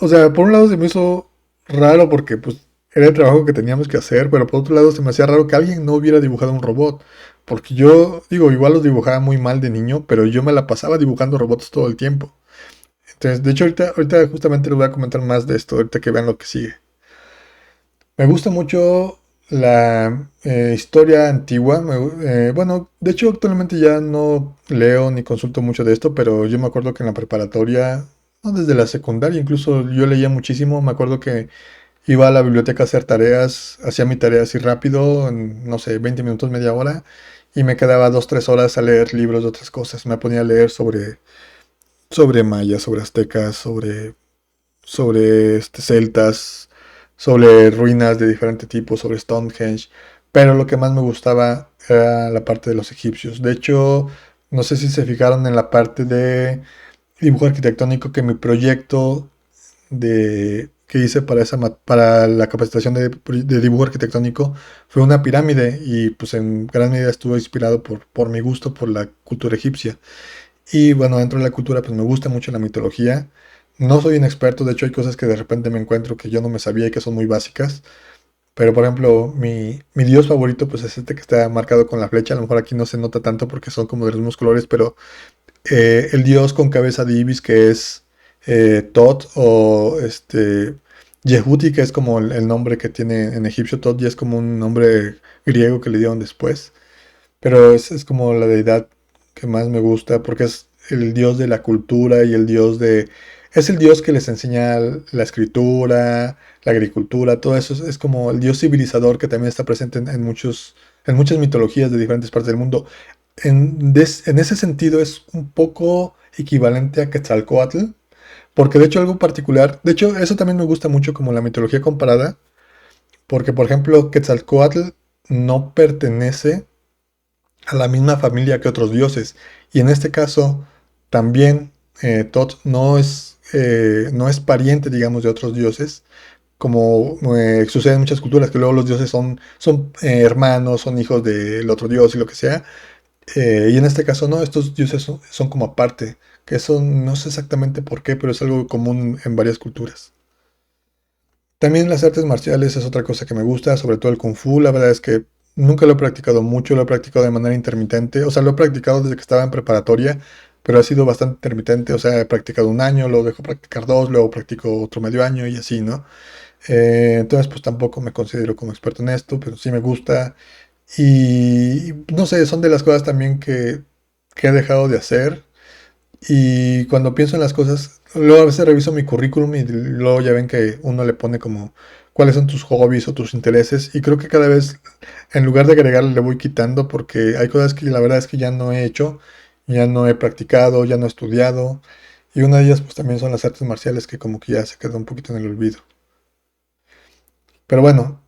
o sea, por un lado se me hizo raro porque pues era el trabajo que teníamos que hacer, pero por otro lado se me hacía raro que alguien no hubiera dibujado un robot. Porque yo, digo, igual los dibujaba muy mal de niño, pero yo me la pasaba dibujando robots todo el tiempo. Entonces, de hecho, ahorita justamente les voy a comentar más de esto, ahorita que vean lo que sigue. Me gusta mucho la historia antigua. Bueno, de hecho actualmente ya no leo ni consulto mucho de esto, pero yo me acuerdo que en la preparatoria, no, desde la secundaria incluso yo leía muchísimo. Me acuerdo que iba a la biblioteca a hacer tareas, hacía mi tarea así rápido, en, no sé, 20 minutos, media hora, y me quedaba 2, 3 horas a leer libros de otras cosas. Me ponía a leer sobre mayas, sobre aztecas, sobre celtas, sobre ruinas de diferente tipo, sobre Stonehenge, pero lo que más me gustaba era la parte de los egipcios. De hecho, no sé si se fijaron en la parte de dibujo arquitectónico que mi proyecto que hice para la capacitación de dibujo arquitectónico fue una pirámide y pues en gran medida estuvo inspirado por mi gusto por la cultura egipcia. Y bueno, dentro de la cultura, pues me gusta mucho la mitología. No soy un experto, de hecho hay cosas que de repente me encuentro que yo no me sabía y que son muy básicas. Pero por ejemplo, mi dios favorito, pues es este que está marcado con la flecha. A lo mejor aquí no se nota tanto porque son como de los mismos colores, pero el dios con cabeza de ibis que es Tot o Yehuti, que es como el nombre que tiene en egipcio. Tot ya es como un nombre griego que le dieron después. Pero es como la deidad que más me gusta porque es el dios de la cultura y el dios de... Es el dios que les enseña la escritura, la agricultura, todo eso. Es como el dios civilizador que también está presente en muchas mitologías de diferentes partes del mundo. En ese sentido es un poco equivalente a Quetzalcóatl, porque de hecho algo particular, de hecho eso también me gusta mucho como la mitología comparada, porque por ejemplo Quetzalcóatl no pertenece a la misma familia que otros dioses. Y en este caso, también Tot no es pariente, digamos, de otros dioses, como sucede en muchas culturas, que luego los dioses son hermanos, son hijos del otro dios y lo que sea. Y en este caso no, estos dioses son como aparte, que eso no sé exactamente por qué, pero es algo común en varias culturas. También las artes marciales es otra cosa que me gusta, sobre todo el kung fu. La verdad es que nunca lo he practicado mucho, lo he practicado de manera intermitente. O sea, lo he practicado desde que estaba en preparatoria, pero ha sido bastante intermitente. O sea, he practicado un año, luego dejo practicar dos, luego practico otro medio año y así, ¿no? Entonces, pues tampoco me considero como experto en esto, pero sí me gusta. Y no sé, son de las cosas también que he dejado de hacer. Y cuando pienso en las cosas, luego a veces reviso mi currículum y luego ya ven que uno le pone como cuáles son tus hobbies o tus intereses. Y creo que cada vez, en lugar de agregarle, le voy quitando porque hay cosas que la verdad es que ya no he hecho, ya no he practicado, ya no he estudiado. Y una de ellas pues también son las artes marciales que como que ya se quedó un poquito en el olvido. Pero bueno,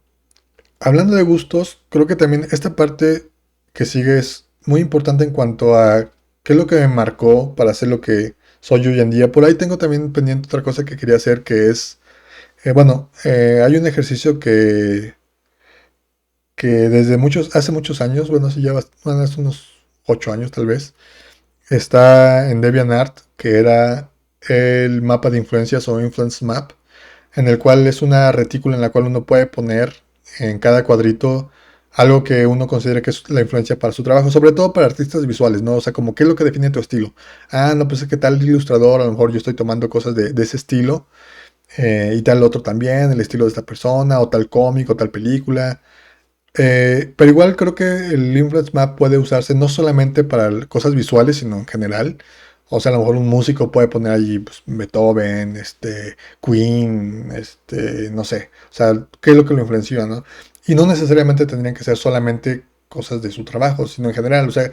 hablando de gustos, creo que también esta parte que sigue es muy importante en cuanto a qué es lo que me marcó para hacer lo que soy hoy en día. Por ahí tengo también pendiente otra cosa que quería hacer, que es, hay un ejercicio que hace muchos años, bueno, hace bueno, hace unos 8 años tal vez, está en DeviantArt, que era el mapa de influencias o Influence Map, en el cual es una retícula en la cual uno puede poner en cada cuadrito algo que uno considere que es la influencia para su trabajo, sobre todo para artistas visuales, ¿no? O sea, como qué es lo que define tu estilo. Ah, no, pues es que tal ilustrador, a lo mejor yo estoy tomando cosas de ese estilo, y tal otro también, el estilo de esta persona, o tal cómic, o tal película. Pero igual creo que el Influence Map puede usarse no solamente para cosas visuales, sino en general. O sea, a lo mejor un músico puede poner allí pues, Beethoven, Queen, no sé. O sea, qué es lo que lo influenció, ¿no? Y no necesariamente tendrían que ser solamente cosas de su trabajo, sino en general. O sea,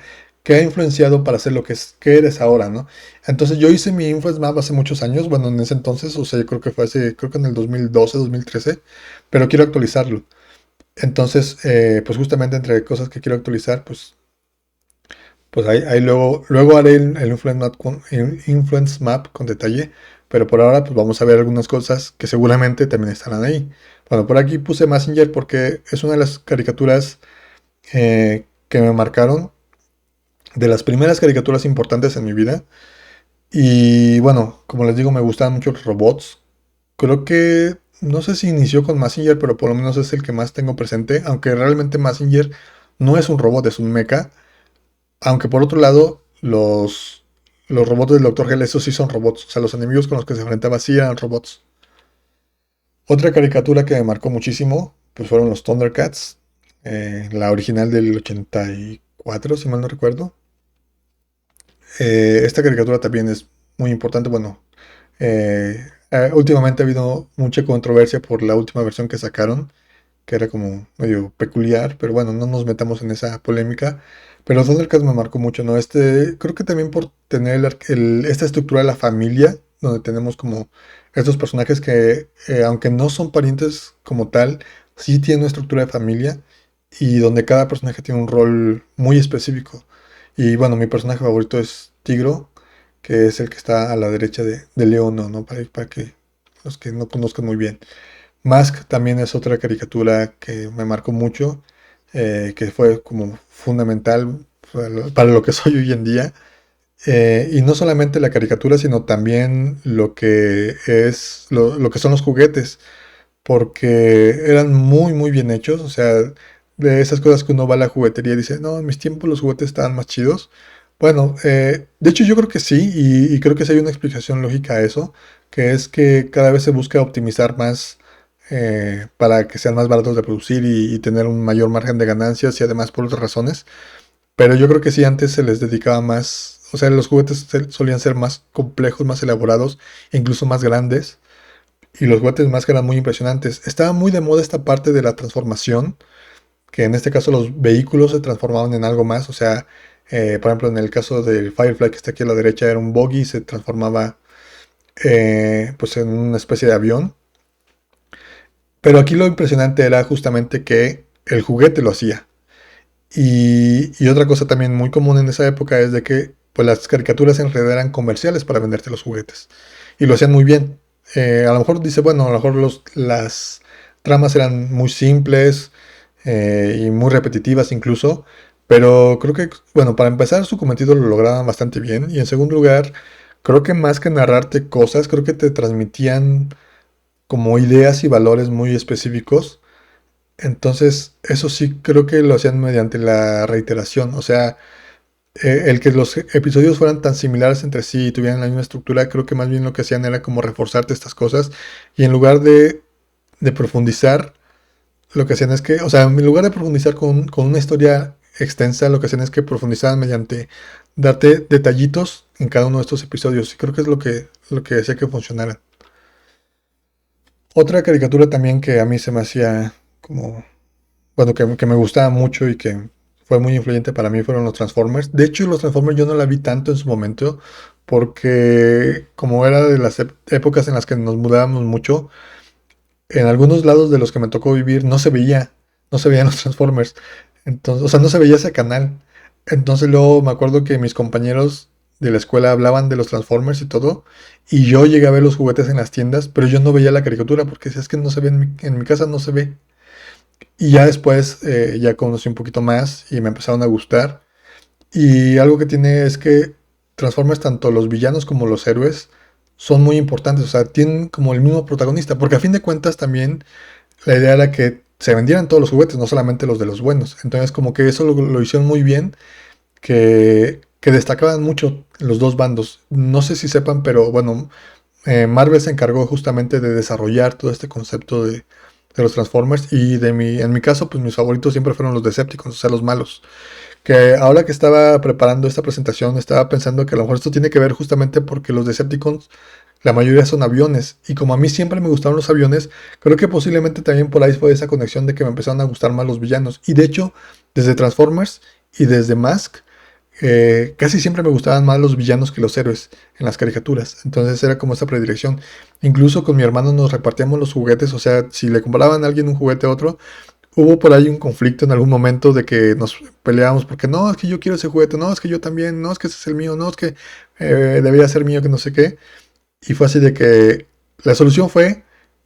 que ha influenciado para ser lo que eres ahora, ¿no? Entonces yo hice mi Influence Map hace muchos años, bueno, en ese entonces, o sea, yo creo que creo que en el 2012, 2013, pero quiero actualizarlo. Entonces, pues justamente entre cosas que quiero actualizar, pues ahí luego haré el Influence Map con detalle, pero por ahora pues vamos a ver algunas cosas que seguramente también estarán ahí. Bueno, por aquí puse Messenger porque es una de las caricaturas que me marcaron, de las primeras caricaturas importantes en mi vida. Y bueno, como les digo, me gustan mucho los robots. Creo que, no sé si inició con Messenger, pero por lo menos es el que más tengo presente, aunque realmente Messenger no es un robot, es un mecha. Aunque por otro lado, los robots del Doctor Gel, esos sí son robots. O sea, los enemigos con los que se enfrentaba sí eran robots. Otra caricatura que me marcó muchísimo, pues fueron los Thundercats. La original del 84, si mal no recuerdo. Esta caricatura también es muy importante. Bueno, últimamente ha habido mucha controversia por la última versión que sacaron, que era como medio peculiar, pero bueno, no nos metamos en esa polémica. Pero Thundercats me marcó mucho, ¿no? Creo que también por tener esta estructura de la familia, donde tenemos como estos personajes que, aunque no son parientes como tal, sí tienen una estructura de familia y donde cada personaje tiene un rol muy específico. Y bueno, mi personaje favorito es Tigro, que es el que está a la derecha de Leono, ¿no? Para que los que no conozcan muy bien. Mask también es otra caricatura que me marcó mucho, que fue como fundamental para lo que soy hoy en día. Y no solamente la caricatura, sino también lo que son los juguetes, porque eran muy, muy bien hechos. O sea, de esas cosas que uno va a la juguetería y dice, no, en mis tiempos los juguetes estaban más chidos. Bueno, de hecho yo creo que sí, y creo que sí hay una explicación lógica a eso, que es que cada vez se busca optimizar más para que sean más baratos de producir y tener un mayor margen de ganancias y además por otras razones. Pero yo creo que sí, antes se les dedicaba más, o sea, los juguetes solían ser más complejos, más elaborados, e incluso más grandes. Y los juguetes más que eran muy impresionantes. Estaba muy de moda esta parte de la transformación, que en este caso los vehículos se transformaban en algo más. O sea, por ejemplo, en el caso del Firefly que está aquí a la derecha, era un buggy y se transformaba pues en una especie de avión. Pero aquí lo impresionante era justamente que el juguete lo hacía. Y otra cosa también muy común en esa época es de que pues las caricaturas en realidad eran comerciales para venderte los juguetes. Y lo hacían muy bien. A lo mejor dice, bueno, a lo mejor las tramas eran muy simples y muy repetitivas incluso. Pero creo que, bueno, para empezar su cometido lo lograban bastante bien. Y en segundo lugar, creo que más que narrarte cosas, creo que te transmitían como ideas y valores muy específicos. Entonces, eso sí creo que lo hacían mediante la reiteración. O sea, el que los episodios fueran tan similares entre sí y tuvieran la misma estructura, creo que más bien lo que hacían era como reforzarte estas cosas. Y en lugar de profundizar, lo que hacían es que, o sea, en lugar de profundizar con una historia extensa, lo que hacían es que profundizaban mediante darte detallitos en cada uno de estos episodios. Y creo que es lo que hacía que funcionara. Otra caricatura también que a mí se me hacía como bueno, que me gustaba mucho y que fue muy influyente para mí fueron los Transformers. De hecho, los Transformers yo no la vi tanto en su momento porque como era de las épocas en las que nos mudábamos mucho, en algunos lados de los que me tocó vivir no se veían los Transformers. Entonces, o sea, no se veía ese canal. Entonces luego me acuerdo que mis compañeros de la escuela hablaban de los Transformers y todo, y yo llegué a ver los juguetes en las tiendas, pero yo no veía la caricatura porque decía, es que no se ve en mi casa no se ve. Y ya después ya conocí un poquito más y me empezaron a gustar. Y algo que tiene es que Transformers, tanto los villanos como los héroes, son muy importantes. O sea, tienen como el mismo protagonista. Porque a fin de cuentas también la idea era que se vendieran todos los juguetes, no solamente los de los buenos. Entonces como que eso lo hicieron muy bien, que destacaban mucho los dos bandos. No sé si sepan, pero bueno, Marvel se encargó justamente de desarrollar todo este concepto de los Transformers y en mi caso, pues mis favoritos siempre fueron los Decepticons, o sea, los malos. Que ahora que estaba preparando esta presentación, estaba pensando que a lo mejor esto tiene que ver justamente porque los Decepticons, la mayoría son aviones, y como a mí siempre me gustaron los aviones, creo que posiblemente también por ahí fue esa conexión de que me empezaron a gustar más los villanos. Y de hecho, desde Transformers y desde Mask, casi siempre me gustaban más los villanos que los héroes en las caricaturas. Entonces era como esta predilección. Incluso con mi hermano nos repartíamos los juguetes, o sea, si le compraban a alguien un juguete a otro, hubo por ahí un conflicto en algún momento de que nos peleábamos porque no, es que yo quiero ese juguete, no, es que yo también, no, es que ese es el mío, no, es que debería ser mío, que no sé qué. Y fue así de que la solución fue,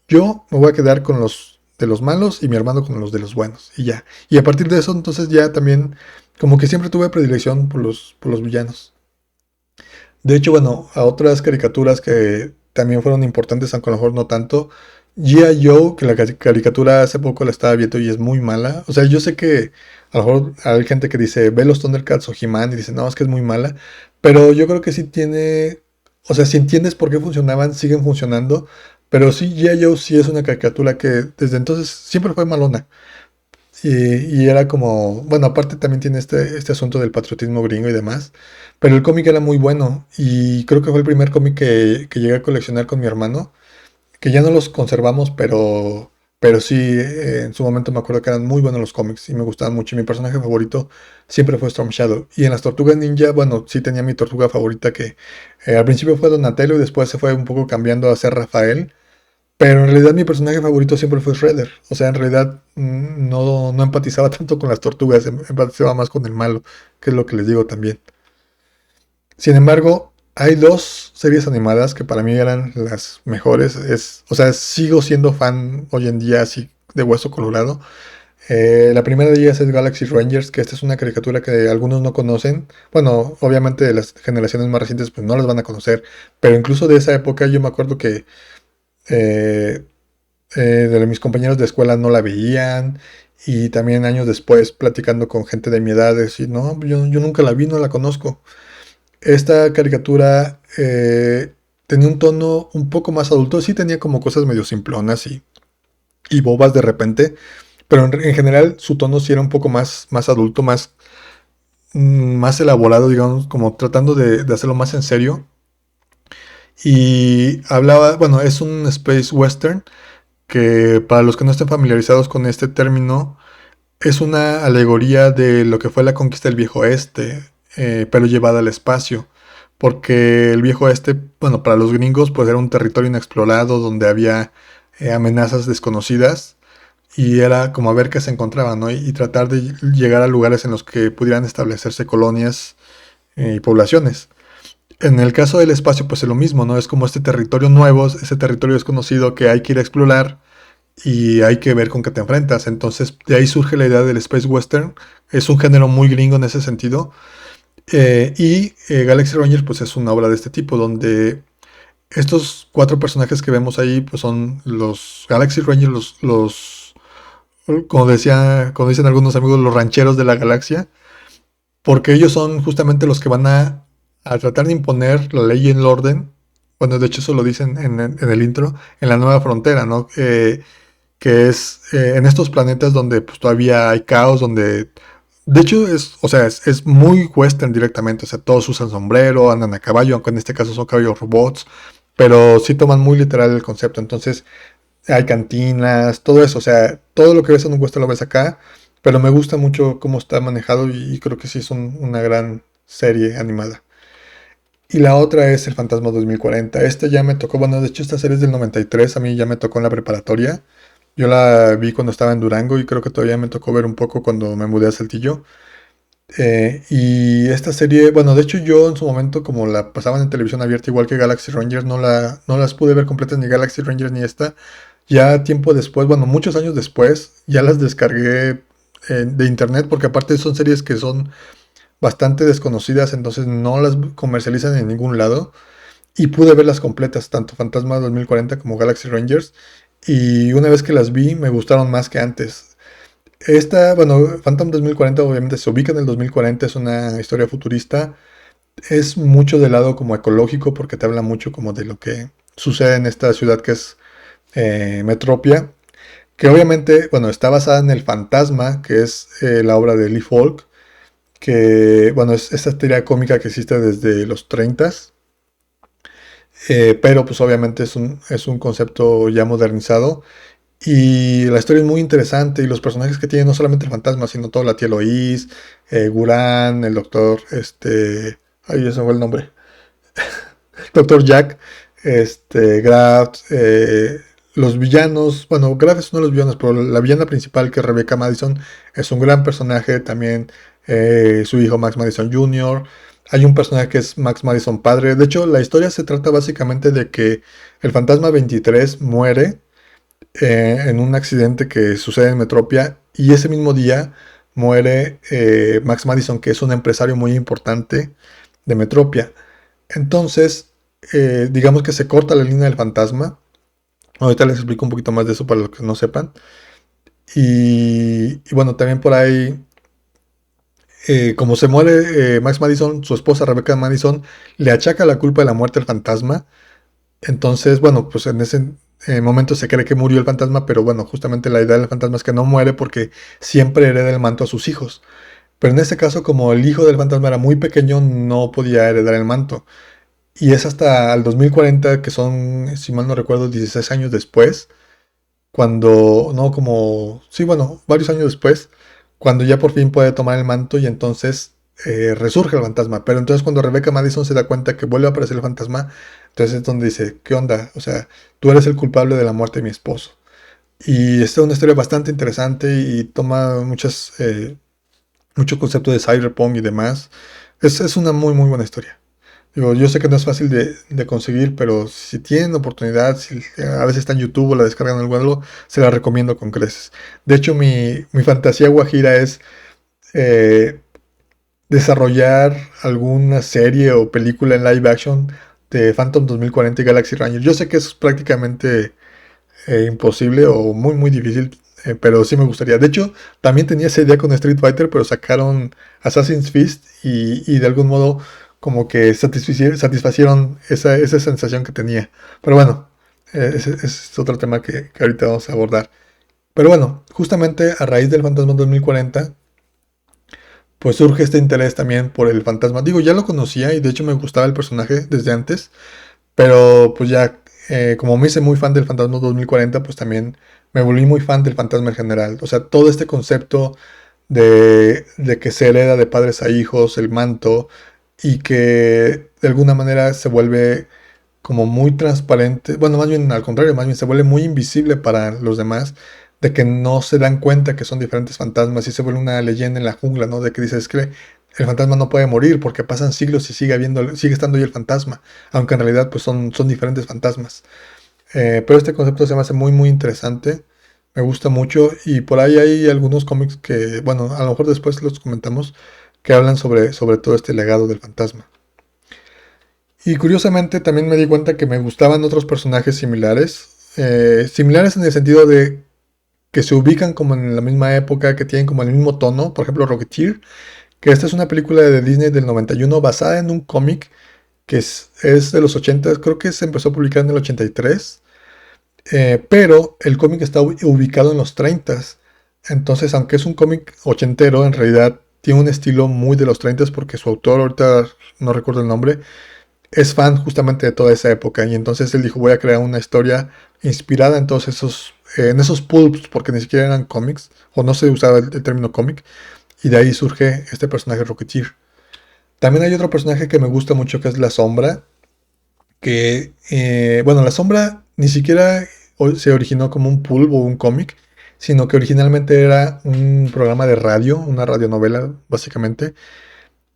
yo me voy a quedar con los de los malos y mi hermano con los de los buenos. Y ya. Y a partir de eso, entonces ya también, como que siempre tuve predilección por los villanos. De hecho, bueno, a otras caricaturas que también fueron importantes, aunque a lo mejor no tanto. G.I. Joe, que la caricatura hace poco la estaba viendo y es muy mala. O sea, yo sé que a lo mejor hay gente que dice, ve los Thundercats o He-Man y dice, no, es que es muy mala. Pero yo creo que sí tiene, o sea, si entiendes por qué funcionaban, siguen funcionando. Pero sí, G.I. Joe sí es una caricatura que desde entonces siempre fue malona. Y era como, bueno, aparte también tiene este asunto del patriotismo gringo y demás, pero el cómic era muy bueno y creo que fue el primer cómic que llegué a coleccionar con mi hermano, que ya no los conservamos, pero sí, en su momento me acuerdo que eran muy buenos los cómics y me gustaban mucho. Y mi personaje favorito siempre fue Storm Shadow. Y en las Tortugas Ninja, bueno, sí tenía mi tortuga favorita que al principio fue Donatello y después se fue un poco cambiando a ser Rafael. Pero en realidad mi personaje favorito siempre fue Shredder. O sea, en realidad no empatizaba tanto con las tortugas, empatizaba más con el malo, que es lo que les digo también. Sin embargo, hay dos series animadas que para mí eran las mejores. O sea, sigo siendo fan hoy en día así de hueso colorado. La primera de ellas es Galaxy Rangers, que esta es una caricatura que algunos no conocen. Bueno, obviamente de las generaciones más recientes pues no las van a conocer, pero incluso de esa época yo me acuerdo que eh, de mis compañeros de escuela no la veían y también años después platicando con gente de mi edad, decir, no, yo nunca la vi, no la conozco. Esta caricatura tenía un tono un poco más adulto, sí tenía como cosas medio simplonas y bobas de repente, pero en general su tono sí era un poco más adulto, más elaborado, digamos, como tratando de hacerlo más en serio. Y hablaba, bueno, es un space western que para los que no estén familiarizados con este término, es una alegoría de lo que fue la conquista del viejo oeste, pero llevada al espacio. Porque el viejo oeste, bueno, para los gringos, pues era un territorio inexplorado donde había amenazas desconocidas y era como a ver qué se encontraba, ¿no? Y tratar de llegar a lugares en los que pudieran establecerse colonias y poblaciones. En el caso del espacio, pues es lo mismo, ¿no? Es como este territorio nuevo, ese territorio desconocido que hay que ir a explorar y hay que ver con qué te enfrentas. Entonces, de ahí surge la idea del Space Western. Es un género muy gringo en ese sentido. Galaxy Rangers, pues es una obra de este tipo, donde estos cuatro personajes que vemos ahí, pues son los Galaxy Rangers, como dicen algunos amigos, los rancheros de la galaxia, porque ellos son justamente los que van a tratar de imponer la ley y el orden. Bueno, de hecho eso lo dicen en el intro, en la nueva frontera, ¿no? Que es en estos planetas donde pues, todavía hay caos, donde de hecho es, o sea, es muy western directamente, o sea, todos usan sombrero, andan a caballo, aunque en este caso son caballos robots, pero sí toman muy literal el concepto, entonces hay cantinas, todo eso, o sea, todo lo que ves en un western lo ves acá, pero me gusta mucho cómo está manejado y creo que sí es una gran serie animada. Y la otra es El Fantasma 2040. Esta ya me tocó, bueno, de hecho esta serie es del 93, a mí ya me tocó en la preparatoria. Yo la vi cuando estaba en Durango y creo que todavía me tocó ver un poco cuando me mudé a Saltillo. Y esta serie, bueno, de hecho yo en su momento, como la pasaban en televisión abierta igual que Galaxy Rangers, no las pude ver completas ni Galaxy Rangers ni esta. Ya tiempo después, bueno, muchos años después, ya las descargué de internet porque aparte son series que son bastante desconocidas, entonces no las comercializan en ningún lado. Y pude verlas completas, tanto Fantasma 2040 como Galaxy Rangers. Y una vez que las vi, me gustaron más que antes. Esta, bueno, Phantom 2040 obviamente se ubica en el 2040, es una historia futurista. Es mucho del lado como ecológico porque te habla mucho como de lo que sucede en esta ciudad que es Metropia. Que obviamente, bueno, está basada en El Fantasma, que es la obra de Lee Falk. Que, bueno, es esta teoría cómica que existe desde los 30. Pero pues obviamente es un concepto ya modernizado Y la historia es muy interesante y los personajes que tiene no solamente el fantasma, sino toda la tía Eloís, Gurán, el doctor, ay, ya se me fue el nombre, doctor Jack, Graf, los villanos, bueno, Graf es uno de los villanos, pero la villana principal, que es Rebecca Madison, es un gran personaje, también su hijo Max Madison Jr., hay un personaje que es Max Madison padre. De hecho, la historia se trata básicamente de que el fantasma 23 muere en un accidente que sucede en Metropia, y ese mismo día muere Max Madison, que es un empresario muy importante de Metropia. Entonces, digamos que se corta la línea del fantasma. Ahorita les explico un poquito más de eso para los que no sepan. Y bueno, también por ahí, como se muere Max Madison, su esposa Rebecca Madison le achaca la culpa de la muerte del fantasma. Entonces, bueno, pues en ese momento se cree que murió el fantasma, pero bueno, justamente la idea del fantasma es que no muere porque siempre hereda el manto a sus hijos. Pero en este caso, como el hijo del fantasma era muy pequeño, no podía heredar el manto. Y es hasta el 2040, que son, si mal no recuerdo, 16 años después, cuando, no como, sí, bueno, varios años después, cuando ya por fin puede tomar el manto y entonces resurge el fantasma. Pero entonces cuando Rebecca Madison se da cuenta que vuelve a aparecer el fantasma, entonces es donde dice, ¿qué onda? O sea, tú eres el culpable de la muerte de mi esposo. Y esta es una historia bastante interesante y toma mucho concepto de cyberpunk y demás. Es una muy, muy buena historia. Digo, yo sé que no es fácil de conseguir, pero si tienen oportunidad, si a veces está en YouTube o la descargan en algo, se la recomiendo con creces. De hecho, mi fantasía guajira es eh, desarrollar alguna serie o película en live action de Phantom 2040 y Galaxy Ranger. Yo sé que es prácticamente imposible o muy, muy difícil, pero sí me gustaría. De hecho, también tenía esa idea con Street Fighter, pero sacaron Assassin's Fist y de algún modo como que satisfacieron esa sensación que tenía. Pero bueno, ese es otro tema que ahorita vamos a abordar. Pero bueno, justamente a raíz del Fantasma 2040, pues surge este interés también por el fantasma. Digo, ya lo conocía y de hecho me gustaba el personaje desde antes, pero pues ya, como me hice muy fan del Fantasma 2040, pues también me volví muy fan del fantasma en general. O sea, todo este concepto de que se hereda de padres a hijos, el manto, y que de alguna manera se vuelve como muy transparente. Bueno, más bien al contrario, más bien se vuelve muy invisible para los demás, de que no se dan cuenta que son diferentes fantasmas y se vuelve una leyenda en la jungla, ¿no? De que dices, es que el fantasma no puede morir porque pasan siglos y sigue estando ahí el fantasma, aunque en realidad pues son diferentes fantasmas. Pero este concepto se me hace muy muy interesante, me gusta mucho y por ahí hay algunos cómics que, bueno, a lo mejor después los comentamos, que hablan sobre todo este legado del fantasma. Y curiosamente también me di cuenta que me gustaban otros personajes similares en el sentido de que se ubican como en la misma época, que tienen como el mismo tono, por ejemplo Rocketeer, que esta es una película de Disney del 91 basada en un cómic que es de los 80, creo que se empezó a publicar en el 83, pero el cómic está ubicado en los 30. Entonces, aunque es un cómic ochentero, en realidad tiene un estilo muy de los 30 porque su autor, ahorita no recuerdo el nombre, es fan justamente de toda esa época y entonces él dijo voy a crear una historia inspirada en todos en esos pulps, porque ni siquiera eran cómics o no se usaba el término cómic, y de ahí surge este personaje Rocketeer. También hay otro personaje que me gusta mucho que es La Sombra, que bueno, La Sombra ni siquiera se originó como un pulp o un cómic, sino que originalmente era un programa de radio, una radionovela básicamente,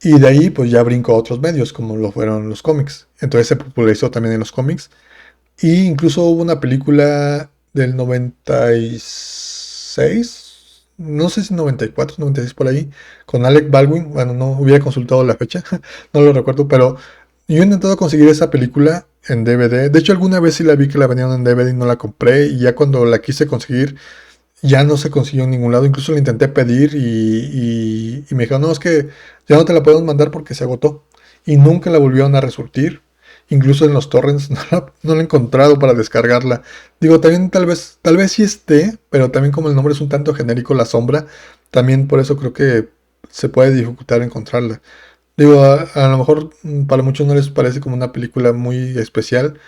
y de ahí pues ya brincó a otros medios como lo fueron los cómics. Entonces se popularizó también en los cómics. Y incluso hubo una película del 96, no sé si 94, 96 por ahí, con Alec Baldwin. Bueno, no hubiera consultado la fecha, no lo recuerdo, pero yo he intentado conseguir esa película en DVD. De hecho, alguna vez sí la vi que la venían en DVD y no la compré. Y ya cuando la quise conseguir, ya no se consiguió en ningún lado. Incluso la intenté pedir y me dijeron, no, es que ya no te la podemos mandar porque se agotó. Y nunca la volvieron a resurtir. Incluso en los torrents no la he encontrado para descargarla. Digo, también tal vez sí esté, pero también como el nombre es un tanto genérico, La Sombra, también por eso creo que se puede dificultar encontrarla. Digo, a lo mejor para muchos no les parece como una película muy especial,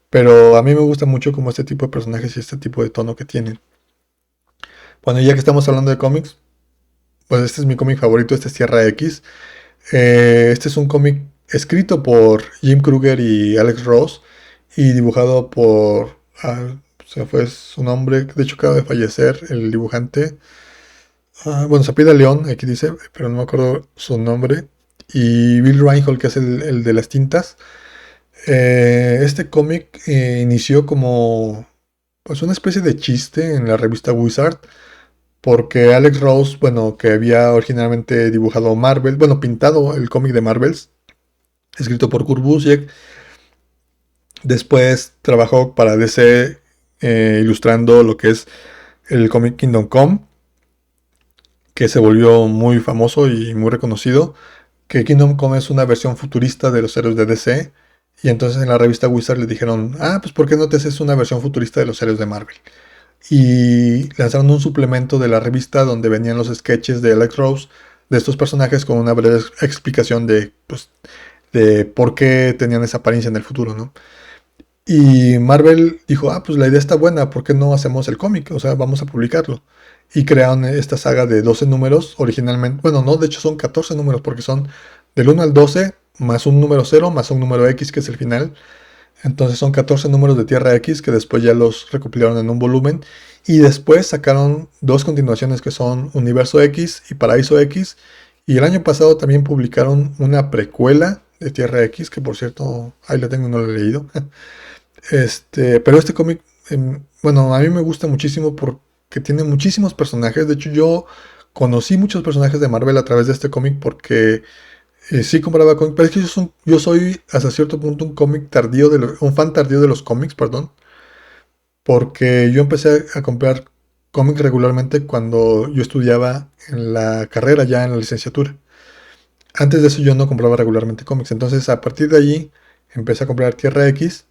pero a mí me gusta mucho como este tipo de personajes y este tipo de tono que tienen. Bueno, ya que estamos hablando de cómics, pues este es mi cómic favorito, este es Tierra X. Este es un cómic escrito por Jim Krueger y Alex Ross y dibujado por... se fue su nombre, de hecho acaba de fallecer el dibujante. Bueno, se apellida León, aquí dice, pero no me acuerdo su nombre. Y Bill Reinhold, que es el de las tintas. Este cómic inició como pues una especie de chiste en la revista Wizard, porque Alex Ross, bueno, que había originalmente dibujado Marvel, bueno, pintado el cómic de Marvels, escrito por Kurt Busiek, después trabajó para DC ilustrando lo que es el cómic Kingdom Come, que se volvió muy famoso y muy reconocido, que Kingdom Come es una versión futurista de los héroes de DC, y entonces en la revista Wizard le dijeron, pues ¿por qué no te haces una versión futurista de los héroes de Marvel? Y lanzaron un suplemento de la revista donde venían los sketches de Alex Ross de estos personajes con una breve explicación de, pues, de por qué tenían esa apariencia en el futuro, ¿no? Y Marvel dijo, pues la idea está buena, ¿por qué no hacemos el cómic? O sea, vamos a publicarlo. Y crearon esta saga de 12 números originalmente. Bueno, no, de hecho son 14 números porque son del 1 al 12 más un número 0 más un número X que es el final. Entonces son 14 números de Tierra X que después ya los recopilaron en un volumen. Y después sacaron dos continuaciones que son Universo X y Paraíso X. Y el año pasado también publicaron una precuela de Tierra X, que por cierto, ahí la tengo, no la he leído. Pero este cómic, bueno, a mí me gusta muchísimo porque tiene muchísimos personajes. De hecho, yo conocí muchos personajes de Marvel a través de este cómic porque sí compraba cómics. Pero es que yo soy hasta cierto punto un fan tardío de los cómics, perdón. Porque yo empecé a comprar cómics regularmente cuando yo estudiaba en la carrera, ya en la licenciatura. Antes de eso yo no compraba regularmente cómics. Entonces a partir de allí empecé a comprar Tierra X.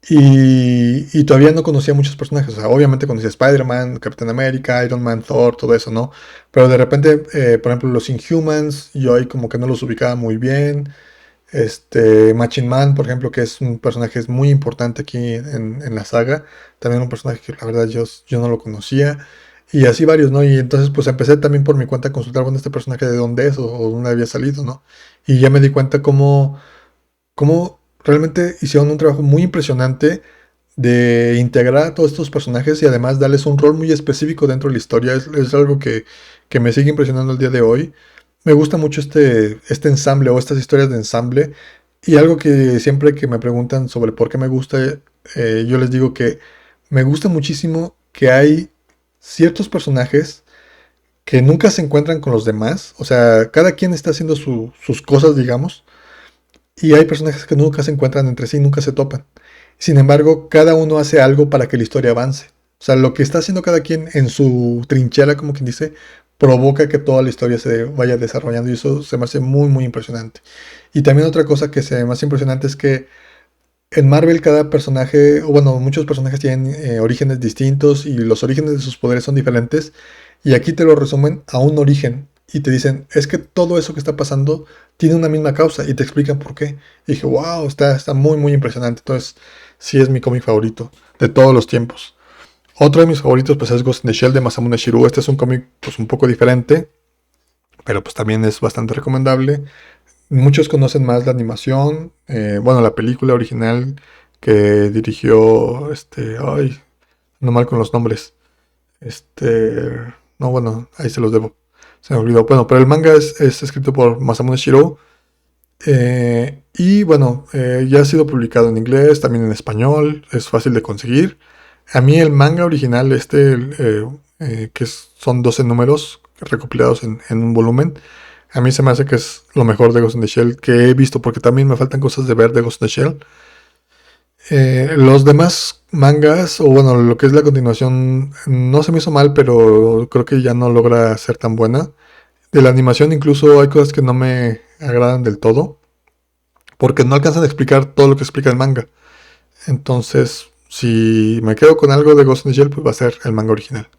Y todavía no conocía muchos personajes. O sea, obviamente conocía Spider-Man, Capitán América, Iron Man, Thor, todo eso, ¿no? Pero de repente, por ejemplo, los Inhumans, yo ahí como que no los ubicaba muy bien. Machine Man, por ejemplo, que es un personaje muy importante aquí en la saga. También un personaje que la verdad yo no lo conocía. Y así varios, ¿no? Y entonces pues empecé también por mi cuenta a consultar, bueno, este personaje de dónde es o dónde había salido, ¿no? Y ya me di cuenta cómo realmente hicieron un trabajo muy impresionante de integrar a todos estos personajes y además darles un rol muy específico dentro de la historia. Es algo que me sigue impresionando el día de hoy. Me gusta mucho este ensamble o estas historias de ensamble. Y algo que siempre que me preguntan sobre por qué me gusta, yo les digo que me gusta muchísimo que hay ciertos personajes que nunca se encuentran con los demás. O sea, cada quien está haciendo sus cosas, digamos. Y hay personajes que nunca se encuentran entre sí, nunca se topan. Sin embargo, cada uno hace algo para que la historia avance. O sea, lo que está haciendo cada quien en su trinchera, como quien dice, provoca que toda la historia se vaya desarrollando y eso se me hace muy, muy impresionante. Y también otra cosa que se me hace impresionante es que en Marvel cada personaje, o bueno, muchos personajes tienen orígenes distintos y los orígenes de sus poderes son diferentes. Y aquí te lo resumen a un origen y te dicen, es que todo eso que está pasando tiene una misma causa y te explican por qué. Y dije, wow, está muy, muy impresionante. Entonces, sí es mi cómic favorito de todos los tiempos. Otro de mis favoritos pues es Ghost in the Shell de Masamune Shirow. Este es un cómic pues un poco diferente, pero pues también es bastante recomendable. Muchos conocen más la animación, bueno, la película original que dirigió, no mal con los nombres, no, bueno, ahí se los debo, se me olvidó. Bueno, pero el manga es escrito por Masamune Shirow, y bueno, ya ha sido publicado en inglés, también en español, es fácil de conseguir. A mí el manga original, son 12 números recopilados en un volumen, a mí se me hace que es lo mejor de Ghost in the Shell que he visto, porque también me faltan cosas de ver de Ghost in the Shell. Los demás mangas, o bueno, lo que es la continuación, no se me hizo mal, pero creo que ya no logra ser tan buena. De la animación incluso hay cosas que no me agradan del todo, porque no alcanzan a explicar todo lo que explica el manga. Entonces, si me quedo con algo de Ghost in the Shell, pues va a ser el manga original.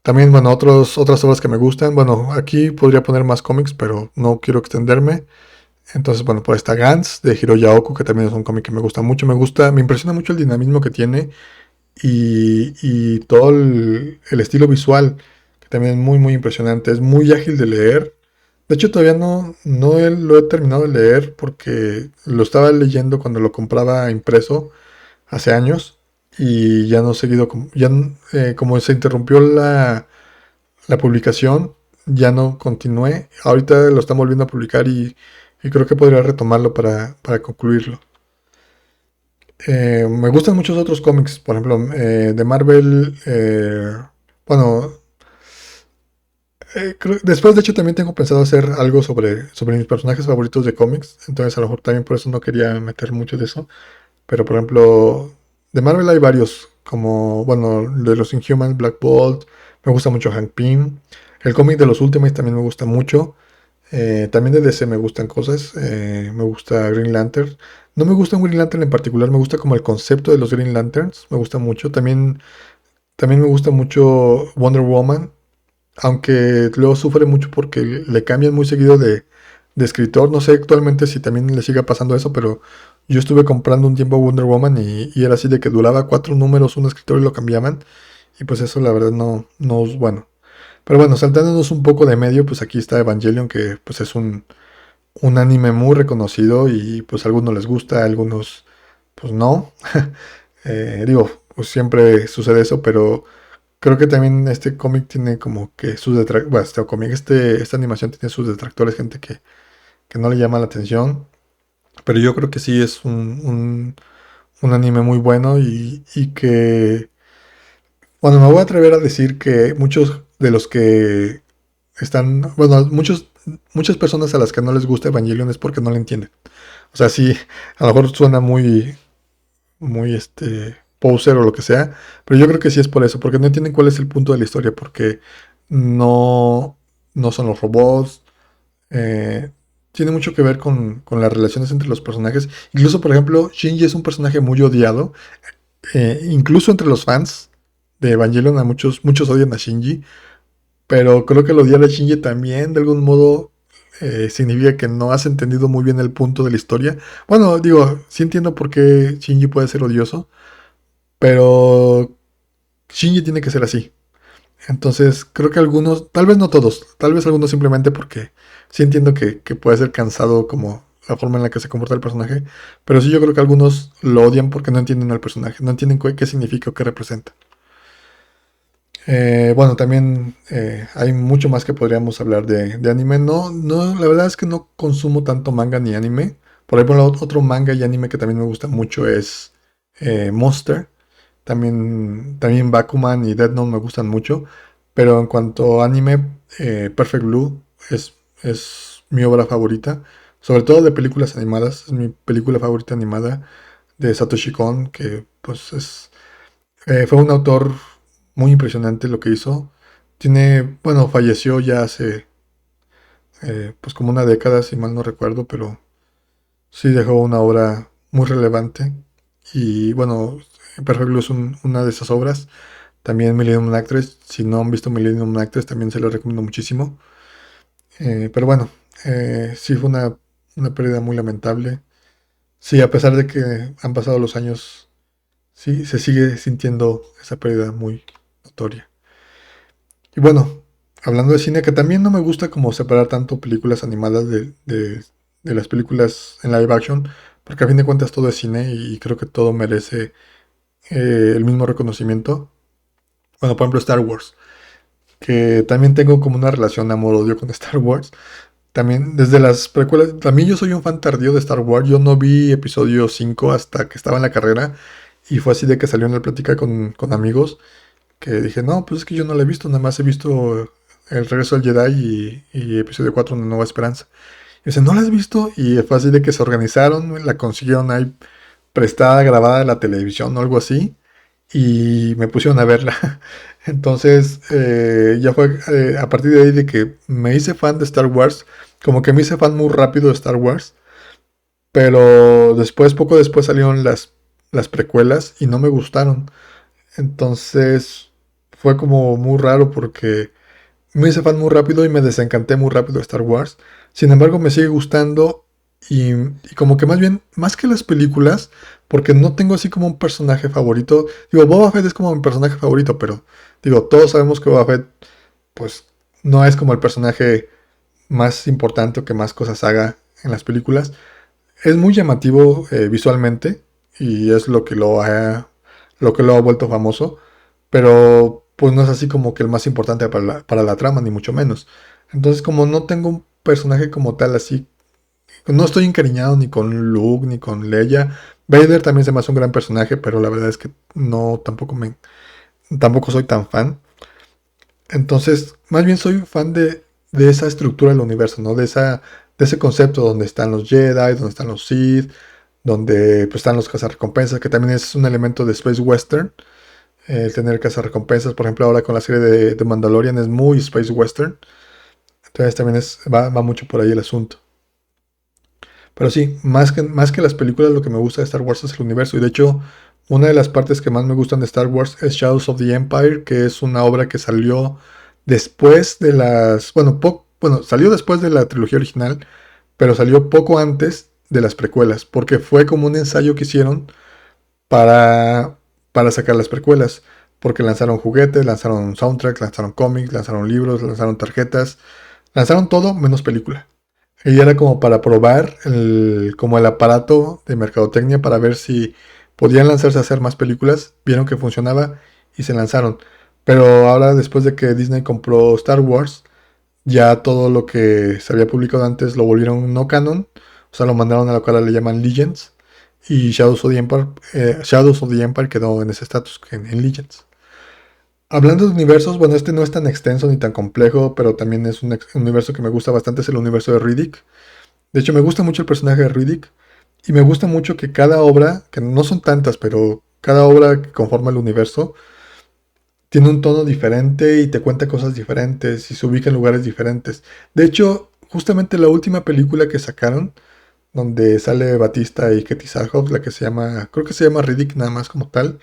También, bueno, otras obras que me gustan. Bueno, aquí podría poner más cómics, pero no quiero extenderme. Entonces, bueno, pues está Gantz de Hiroya Oku, que también es un cómic que me gusta mucho. Me impresiona mucho el dinamismo que tiene y todo el estilo visual, que también es muy, muy impresionante. Es muy ágil de leer. De hecho, todavía lo he terminado de leer porque lo estaba leyendo cuando lo compraba impreso hace años y ya no he seguido, como se interrumpió la publicación, ya no continué. Ahorita lo están volviendo a publicar y creo que podría retomarlo para concluirlo. Me gustan muchos otros cómics, por ejemplo, de Marvel. Bueno, después de hecho también tengo pensado hacer algo sobre mis personajes favoritos de cómics, entonces a lo mejor también por eso no quería meter mucho de eso. Pero por ejemplo, de Marvel hay varios, como, bueno, de los Inhumans, Black Bolt, me gusta mucho Hank Pym. El cómic de los Ultimates también me gusta mucho. También de DC me gustan cosas. Me gusta Green Lantern. No me gusta un Green Lantern en particular, me gusta como el concepto de los Green Lanterns. Me gusta mucho. También me gusta mucho Wonder Woman. Aunque luego sufre mucho porque le cambian muy seguido de escritor. No sé actualmente si también le siga pasando eso, pero yo estuve comprando un tiempo Wonder Woman y era así de que duraba 4 números un escritor y lo cambiaban. Y pues eso la verdad no es bueno. Pero bueno, saltándonos un poco de medio, pues aquí está Evangelion, que pues es un anime muy reconocido y pues a algunos les gusta, a algunos pues no. Digo, pues siempre sucede eso, pero creo que también este cómic tiene como que sus detractores, bueno, este cómic, esta animación tiene sus detractores, gente que no le llama la atención, pero yo creo que sí es un anime muy bueno y que, bueno, me voy a atrever a decir que muchos de los que bueno, muchas personas a las que no les gusta Evangelion es porque no le entienden. O sea, sí, a lo mejor suena muy poser o lo que sea, pero yo creo que sí es por eso, porque no entienden cuál es el punto de la historia, porque no, no son los robots, eh, tiene mucho que ver con las relaciones entre los personajes. Incluso, por ejemplo, Shinji es un personaje muy odiado, incluso entre los fans de Evangelion, a muchos odian a Shinji, pero creo que el odiar a Shinji también, de algún modo, significa que no has entendido muy bien el punto de la historia. Bueno, digo, sí entiendo por qué Shinji puede ser odioso, pero Shinji tiene que ser así. Entonces, creo que algunos, tal vez no todos, tal vez algunos simplemente porque sí entiendo que puede ser cansado como la forma en la que se comporta el personaje, pero sí yo creo que algunos lo odian porque no entienden al personaje, no entienden qué significa o qué representa. Bueno, también hay mucho más que podríamos hablar de anime. La verdad es que no consumo tanto manga ni anime. Por ejemplo, otro manga y anime que también me gusta mucho es Monster. También Bakuman y Death Note me gustan mucho. Pero en cuanto a anime, Perfect Blue es mi obra favorita. Sobre todo de películas animadas. Es mi película favorita animada de Satoshi Kon, que pues fue un autor muy impresionante lo que hizo. Bueno, falleció ya hace pues como una década, si mal no recuerdo, pero sí dejó una obra muy relevante. Y bueno, Perfect Blue es una de esas obras. También Millennium Actress, si no han visto Millennium Actress, también se lo recomiendo muchísimo. Pero bueno, sí fue una pérdida muy lamentable. Sí, a pesar de que han pasado los años, sí, se sigue sintiendo esa pérdida muy notoria. Y bueno, hablando de cine, que también no me gusta como separar tanto películas animadas de las películas en live action, porque a fin de cuentas todo es cine y creo que todo merece el mismo reconocimiento. Bueno, por ejemplo, Star Wars, que también tengo como una relación amor-odio con Star Wars. También desde las precuelas, también yo soy un fan tardío de Star Wars, yo no vi episodio 5 hasta que estaba en la carrera y fue así de que salió en la plática con amigos que dije, no, pues es que yo no la he visto, nada más he visto El Regreso del Jedi y episodio 4 Una Nueva Esperanza. Y dice, ¿no la has visto? Y fue así de que se organizaron, la consiguieron ahí prestada, grabada en la televisión o algo así, y me pusieron a verla. Entonces, ya fue a partir de ahí de que me hice fan de Star Wars, como que me hice fan muy rápido de Star Wars, pero poco después salieron las precuelas y no me gustaron. Entonces fue como muy raro porque me hice fan muy rápido y me desencanté muy rápido de Star Wars. Sin embargo, me sigue gustando Y como que más bien, más que las películas, porque no tengo así como un personaje favorito. Digo, Boba Fett es como mi personaje favorito, pero digo, todos sabemos que Boba Fett, pues, no es como el personaje más importante o que más cosas haga en las películas. Es muy llamativo visualmente y es lo que lo ha vuelto famoso, pero pues no es así como que el más importante para la trama, ni mucho menos. Entonces, como no tengo un personaje como tal así, no estoy encariñado ni con Luke ni con Leia. Vader también se me hace un gran personaje, pero la verdad es que no, tampoco soy tan fan. Entonces, más bien soy fan de esa estructura del universo, ¿no? De ese concepto donde están los Jedi, donde están los Sith, donde pues, están los cazarrecompensas, que también es un elemento de Space Western. El tener cazarrecompensas, por ejemplo, ahora con la serie de Mandalorian es muy Space Western. Entonces también va mucho por ahí el asunto. Pero sí, más que las películas, lo que me gusta de Star Wars es el universo. Y de hecho, una de las partes que más me gustan de Star Wars es Shadows of the Empire, que es una obra que salió después de las... Bueno, salió después de la trilogía original, pero salió poco antes de las precuelas, porque fue como un ensayo que hicieron para, para sacar las precuelas. Porque lanzaron juguetes, lanzaron soundtracks, lanzaron cómics, lanzaron libros, lanzaron tarjetas, lanzaron todo menos película. Y era como para probar como el aparato de mercadotecnia para ver si podían lanzarse a hacer más películas. Vieron que funcionaba y se lanzaron. Pero ahora, después de que Disney compró Star Wars, ya todo lo que se había publicado antes lo volvieron no canon. O sea, lo mandaron a lo que ahora le llaman Legends. Y Shadows of the Empire quedó en ese estatus, en Legends. Hablando de universos, bueno, este no es tan extenso ni tan complejo, pero también es un universo que me gusta bastante, es el universo de Riddick. De hecho, me gusta mucho el personaje de Riddick y me gusta mucho que cada obra, que no son tantas, pero cada obra que conforma el universo, tiene un tono diferente y te cuenta cosas diferentes y se ubica en lugares diferentes. De hecho, justamente la última película que sacaron, donde sale Batista y Katie Sackhoff, la que se llama, creo que se llama Riddick nada más como tal,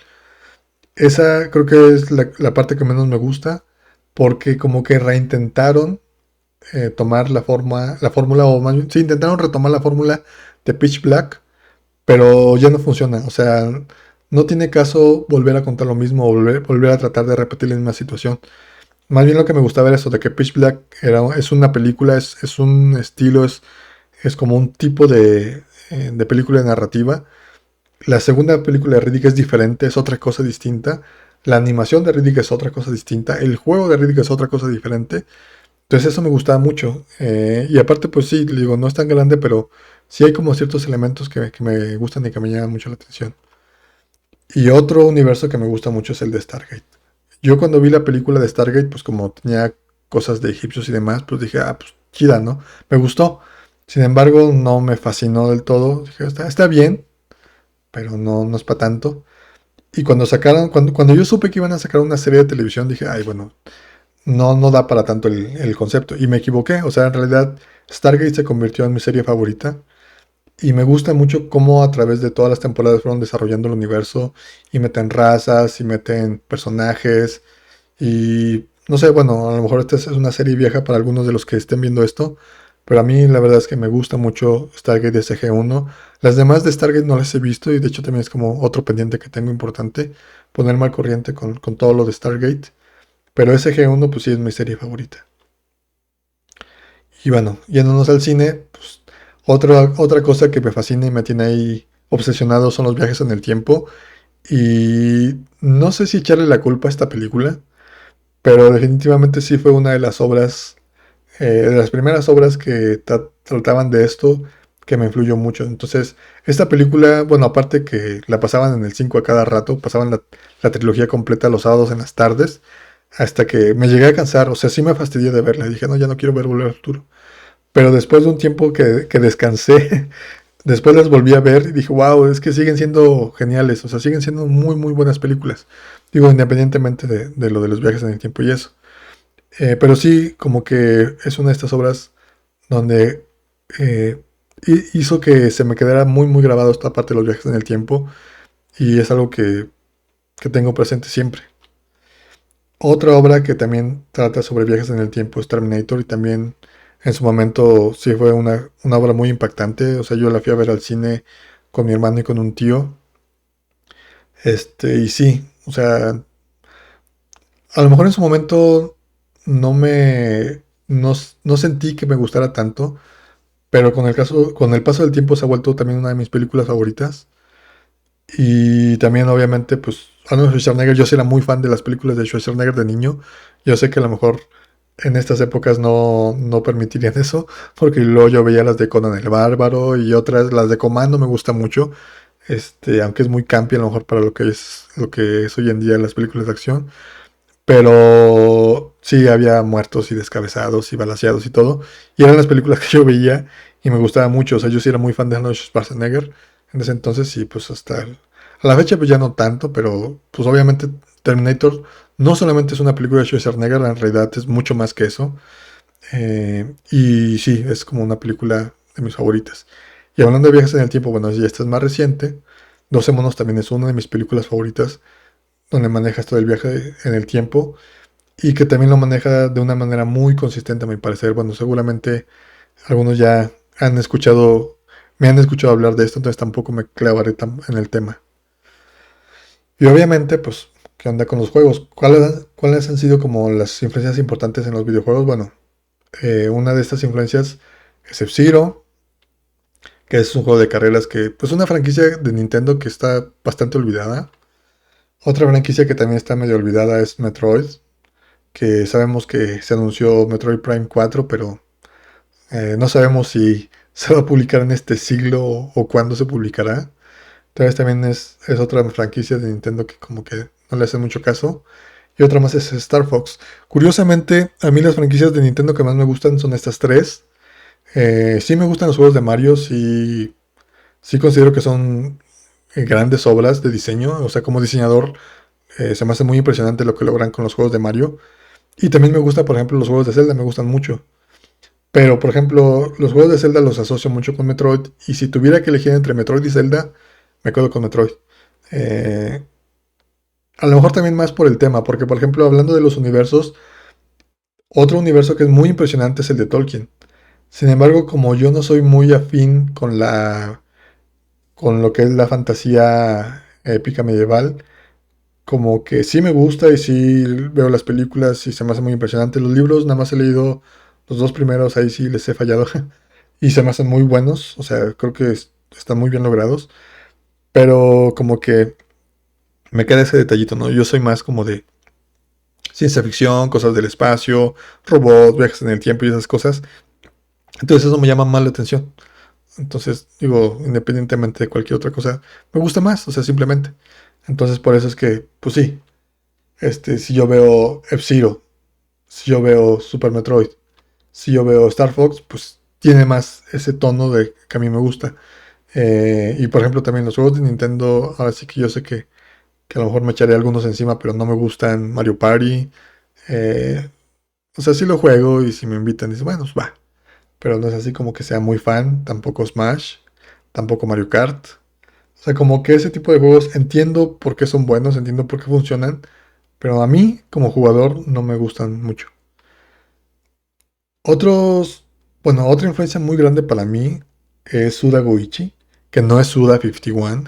esa creo que es la parte que menos me gusta, porque como que reintentaron tomar la fórmula, o más bien, sí, intentaron retomar la fórmula de Pitch Black, pero ya no funciona. O sea, no tiene caso volver a contar lo mismo o volver a tratar de repetir la misma situación. Más bien lo que me gustaba era eso, de que Pitch Black es una película, es un estilo, es como un tipo de película de narrativa. La segunda película de Riddick es diferente, es otra cosa distinta. La animación de Riddick es otra cosa distinta. El juego de Riddick es otra cosa diferente. Entonces eso me gustaba mucho. Y aparte, pues sí, digo, no es tan grande, pero sí hay como ciertos elementos que me gustan y que me llaman mucho la atención. Y otro universo que me gusta mucho es el de Stargate. Yo cuando vi la película de Stargate, pues como tenía cosas de egipcios y demás, pues dije, ah, pues chida, ¿no? Me gustó. Sin embargo, no me fascinó del todo. Dije, está bien, pero no es para tanto. Y cuando yo supe que iban a sacar una serie de televisión, dije, ay, bueno, no da para tanto el concepto. Y me equivoqué. O sea, en realidad Stargate se convirtió en mi serie favorita. Y me gusta mucho cómo a través de todas las temporadas fueron desarrollando el universo. Y meten razas, y meten personajes. Y no sé, bueno, a lo mejor esta es una serie vieja para algunos de los que estén viendo esto. Pero a mí la verdad es que me gusta mucho Stargate SG-1. Las demás de Stargate no las he visto y de hecho también es como otro pendiente que tengo importante. Ponerme al corriente con todo lo de Stargate. Pero SG-1 pues sí es mi serie favorita. Y bueno, yéndonos al cine, pues otra cosa que me fascina y me tiene ahí obsesionado son los viajes en el tiempo. Y no sé si echarle la culpa a esta película, pero definitivamente sí fue una de las obras, de las primeras obras que trataban de esto, que me influyó mucho. Entonces, esta película, bueno, aparte que la pasaban en el 5 a cada rato, pasaban la trilogía completa los sábados en las tardes, hasta que me llegué a cansar, o sea, sí me fastidié de verla. Dije, no, ya no quiero ver Volver al Futuro. Pero después de un tiempo que descansé, después las volví a ver y dije, wow, es que siguen siendo geniales, o sea, siguen siendo muy, muy buenas películas. Digo, independientemente de lo de los viajes en el tiempo y eso. Pero sí, como que es una de estas obras donde eh, hizo que se me quedara muy, muy grabado esta parte de los viajes en el tiempo y es algo que tengo presente siempre. Otra obra que también trata sobre viajes en el tiempo es Terminator y también En su momento sí fue una obra muy impactante. O sea, yo la fui a ver al cine con mi hermano y con un tío. Y sí, o sea, a lo mejor en su momento no me, no sentí que me gustara tanto, pero con el paso del tiempo se ha vuelto también una de mis películas favoritas. Y también, obviamente, pues, Arnold Schwarzenegger, yo sí era muy fan de las películas de Schwarzenegger de niño. Yo sé que a lo mejor en estas épocas no permitirían eso, porque luego yo veía las de Conan el Bárbaro y otras, las de Commando me gusta mucho, aunque es muy campi a lo mejor para lo que es hoy en día las películas de acción. Pero sí había muertos y descabezados y balaceados y todo. Y eran las películas que yo veía y me gustaba mucho. O sea, yo sí era muy fan de Arnold Schwarzenegger en ese entonces y pues a la fecha pues ya no tanto, pero pues obviamente Terminator no solamente es una película de Schwarzenegger, en realidad es mucho más que eso. Y sí, es como una película de mis favoritas. Y hablando de viajes en el tiempo, bueno, ya esta es más reciente. 12 monos también es una de mis películas favoritas, donde manejas todo el viaje en el tiempo y que también lo maneja de una manera muy consistente a mi parecer. Bueno, seguramente algunos ya me han escuchado hablar de esto, entonces tampoco me clavaré en el tema. Y obviamente, pues, ¿qué onda con los juegos? ¿Cuáles han sido como las influencias importantes en los videojuegos? Bueno, una de estas influencias es F-Zero, que es un juego de carreras que, pues, una franquicia de Nintendo que está bastante olvidada. Otra franquicia que también está medio olvidada es Metroid, que sabemos que se anunció Metroid Prime 4, pero no sabemos si se va a publicar en este siglo o cuándo se publicará. Entonces también es otra franquicia de Nintendo que como que no le hace mucho caso. Y otra más es Star Fox. Curiosamente, a mí las franquicias de Nintendo que más me gustan son estas tres. Sí me gustan los juegos de Mario, sí, sí considero que son grandes obras de diseño. O sea, como diseñador se me hace muy impresionante lo que logran con los juegos de Mario. Y también me gusta, por ejemplo, los juegos de Zelda, me gustan mucho. Pero, por ejemplo, los juegos de Zelda los asocio mucho con Metroid. Y si tuviera que elegir entre Metroid y Zelda, me quedo con Metroid. Eh, a lo mejor también más por el tema, porque, por ejemplo, hablando de los universos, otro universo que es muy impresionante es el de Tolkien. Sin embargo, como yo no soy muy afín con lo que es la fantasía épica medieval, como que sí me gusta y sí veo las películas y se me hace muy impresionante. Los libros, nada más he leído los dos primeros, ahí sí les he fallado. Y se me hacen muy buenos, o sea, creo que están muy bien logrados. Pero como que me queda ese detallito, ¿no? Yo soy más como de ciencia ficción, cosas del espacio, robots, viajes en el tiempo y esas cosas. Entonces eso me llama más la atención. Entonces, digo, independientemente de cualquier otra cosa, me gusta más, o sea, simplemente. Entonces por eso es que, pues sí, si yo veo F-Zero, si yo veo Super Metroid, si yo veo Star Fox, pues tiene más ese tono de que a mí me gusta. Y por ejemplo también los juegos de Nintendo, ahora sí que yo sé que a lo mejor me echaré algunos encima, pero no me gustan Mario Party. Eh, o sea, sí lo juego y si me invitan, dice, bueno, pues va. Pero no es así como que sea muy fan, tampoco Smash, tampoco Mario Kart. O sea, como que ese tipo de juegos entiendo por qué son buenos, entiendo por qué funcionan, pero a mí como jugador no me gustan mucho. Otros, bueno, otra influencia muy grande para mí es Suda Goichi, que no es Suda 51,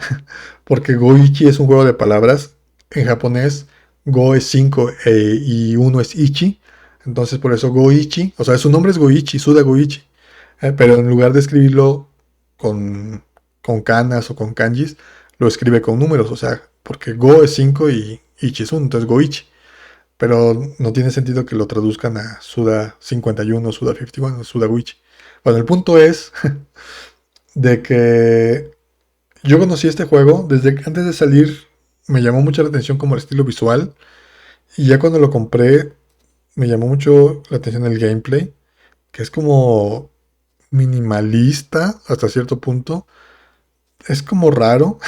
porque Goichi es un juego de palabras. En japonés, Go es 5 y uno es Ichi, entonces por eso Goichi, o sea, su nombre es Goichi, Suda Goichi, pero en lugar de escribirlo con, con kanas o con kanjis, lo escribe con números, o sea, porque Go es 5 y Ichi es 1, entonces Goichi. Pero no tiene sentido que lo traduzcan a Suda 51, Suda 51, Suda Wichi. Bueno, el punto es de que yo conocí este juego desde que antes de salir, me llamó mucho la atención como el estilo visual, y ya cuando lo compré me llamó mucho la atención el gameplay, que es como minimalista hasta cierto punto. Es como raro,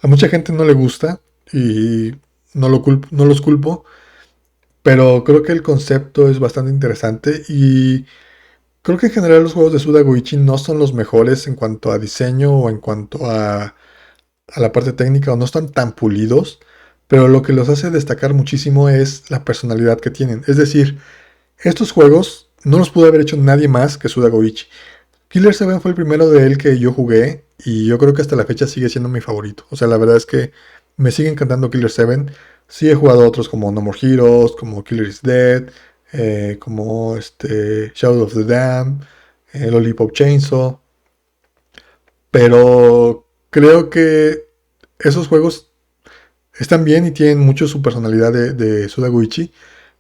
a mucha gente no le gusta y no los culpo, pero creo que el concepto es bastante interesante y creo que en general los juegos de Suda Goichi no son los mejores en cuanto a diseño o en cuanto a la parte técnica, o no están tan pulidos, pero lo que los hace destacar muchísimo es la personalidad que tienen. Es decir, estos juegos no los pudo haber hecho nadie más que Suda Goichi. Killer 7 fue el primero de él que yo jugué y yo creo que hasta la fecha sigue siendo mi favorito. O sea, la verdad es que me sigue encantando Killer 7. Sí he jugado otros como No More Heroes, como Killer is Dead, como Shadow of the Dam, Lollipop Chainsaw. Pero creo que esos juegos están bien y tienen mucho su personalidad de Suda Goichi,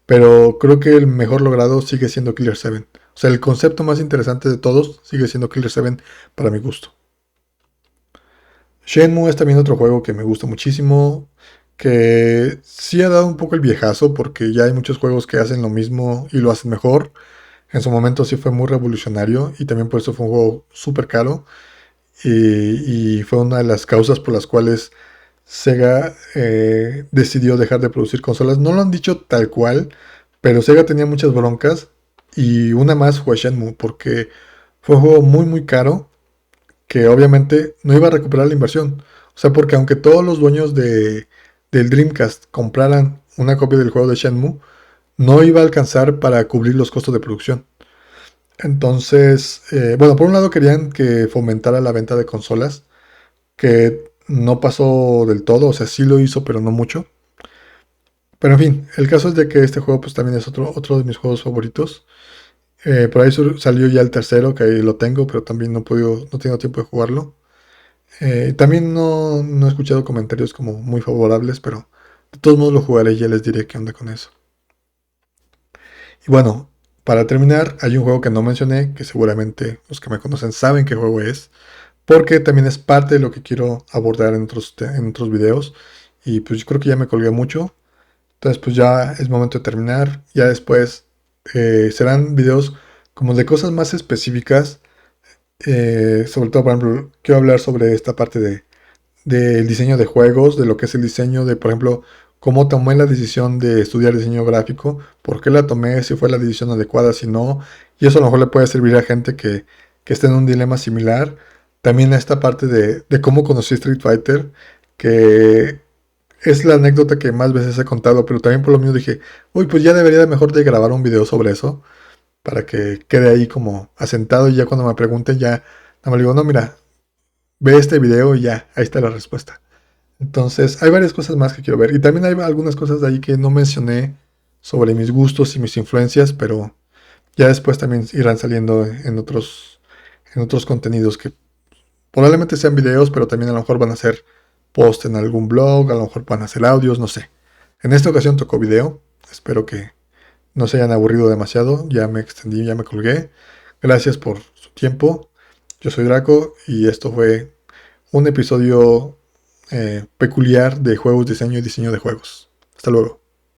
pero creo que el mejor logrado sigue siendo Killer 7. O sea, el concepto más interesante de todos sigue siendo Killer 7 para mi gusto. Shenmue es también otro juego que me gusta muchísimo, que sí ha dado un poco el viejazo porque ya hay muchos juegos que hacen lo mismo y lo hacen mejor. En su momento sí fue muy revolucionario y también por eso fue un juego súper caro y fue una de las causas por las cuales Sega decidió dejar de producir consolas. No lo han dicho tal cual, pero Sega tenía muchas broncas y una más fue Shenmue porque fue un juego muy muy caro que obviamente no iba a recuperar la inversión. O sea, porque aunque todos los dueños del Dreamcast compraran una copia del juego de Shenmue, no iba a alcanzar para cubrir los costos de producción. Entonces, bueno, por un lado querían que fomentara la venta de consolas, que no pasó del todo, o sea, sí lo hizo, pero no mucho. Pero en fin, el caso es de que este juego pues también es otro de mis juegos favoritos. Por ahí salió ya el tercero, que ahí lo tengo, pero también no tengo tiempo de jugarlo. También no he escuchado comentarios como muy favorables, pero de todos modos lo jugaré y ya les diré qué onda con eso. Y bueno, para terminar, hay un juego que no mencioné, que seguramente los que me conocen saben qué juego es, porque también es parte de lo que quiero abordar en otros videos. Y pues yo creo que ya me colgué mucho. Entonces pues ya es momento de terminar. Ya después serán videos como de cosas más específicas. Sobre todo, por ejemplo, quiero hablar sobre esta parte del diseño de juegos, de lo que es el diseño, de por ejemplo, cómo tomé la decisión de estudiar diseño gráfico, por qué la tomé, si fue la decisión adecuada, si no, y eso a lo mejor le puede servir a gente que esté en un dilema similar. También esta parte de cómo conocí Street Fighter, que es la anécdota que más veces he contado, pero también por lo mío dije, uy, pues ya debería de mejor de grabar un video sobre eso, para que quede ahí como asentado y ya cuando me pregunten ya, nada más le digo, no, mira, ve este video y ya, ahí está la respuesta. Entonces, hay varias cosas más que quiero ver. Y también hay algunas cosas de ahí que no mencioné sobre mis gustos y mis influencias, pero ya después también irán saliendo en otros contenidos que probablemente sean videos, pero también a lo mejor van a ser post en algún blog, a lo mejor van a ser audios, no sé. En esta ocasión tocó video. Espero que no se hayan aburrido demasiado. Ya me extendí, ya me colgué. Gracias por su tiempo. Yo soy Draco y esto fue un episodio peculiar de juegos, diseño y diseño de juegos. Hasta luego.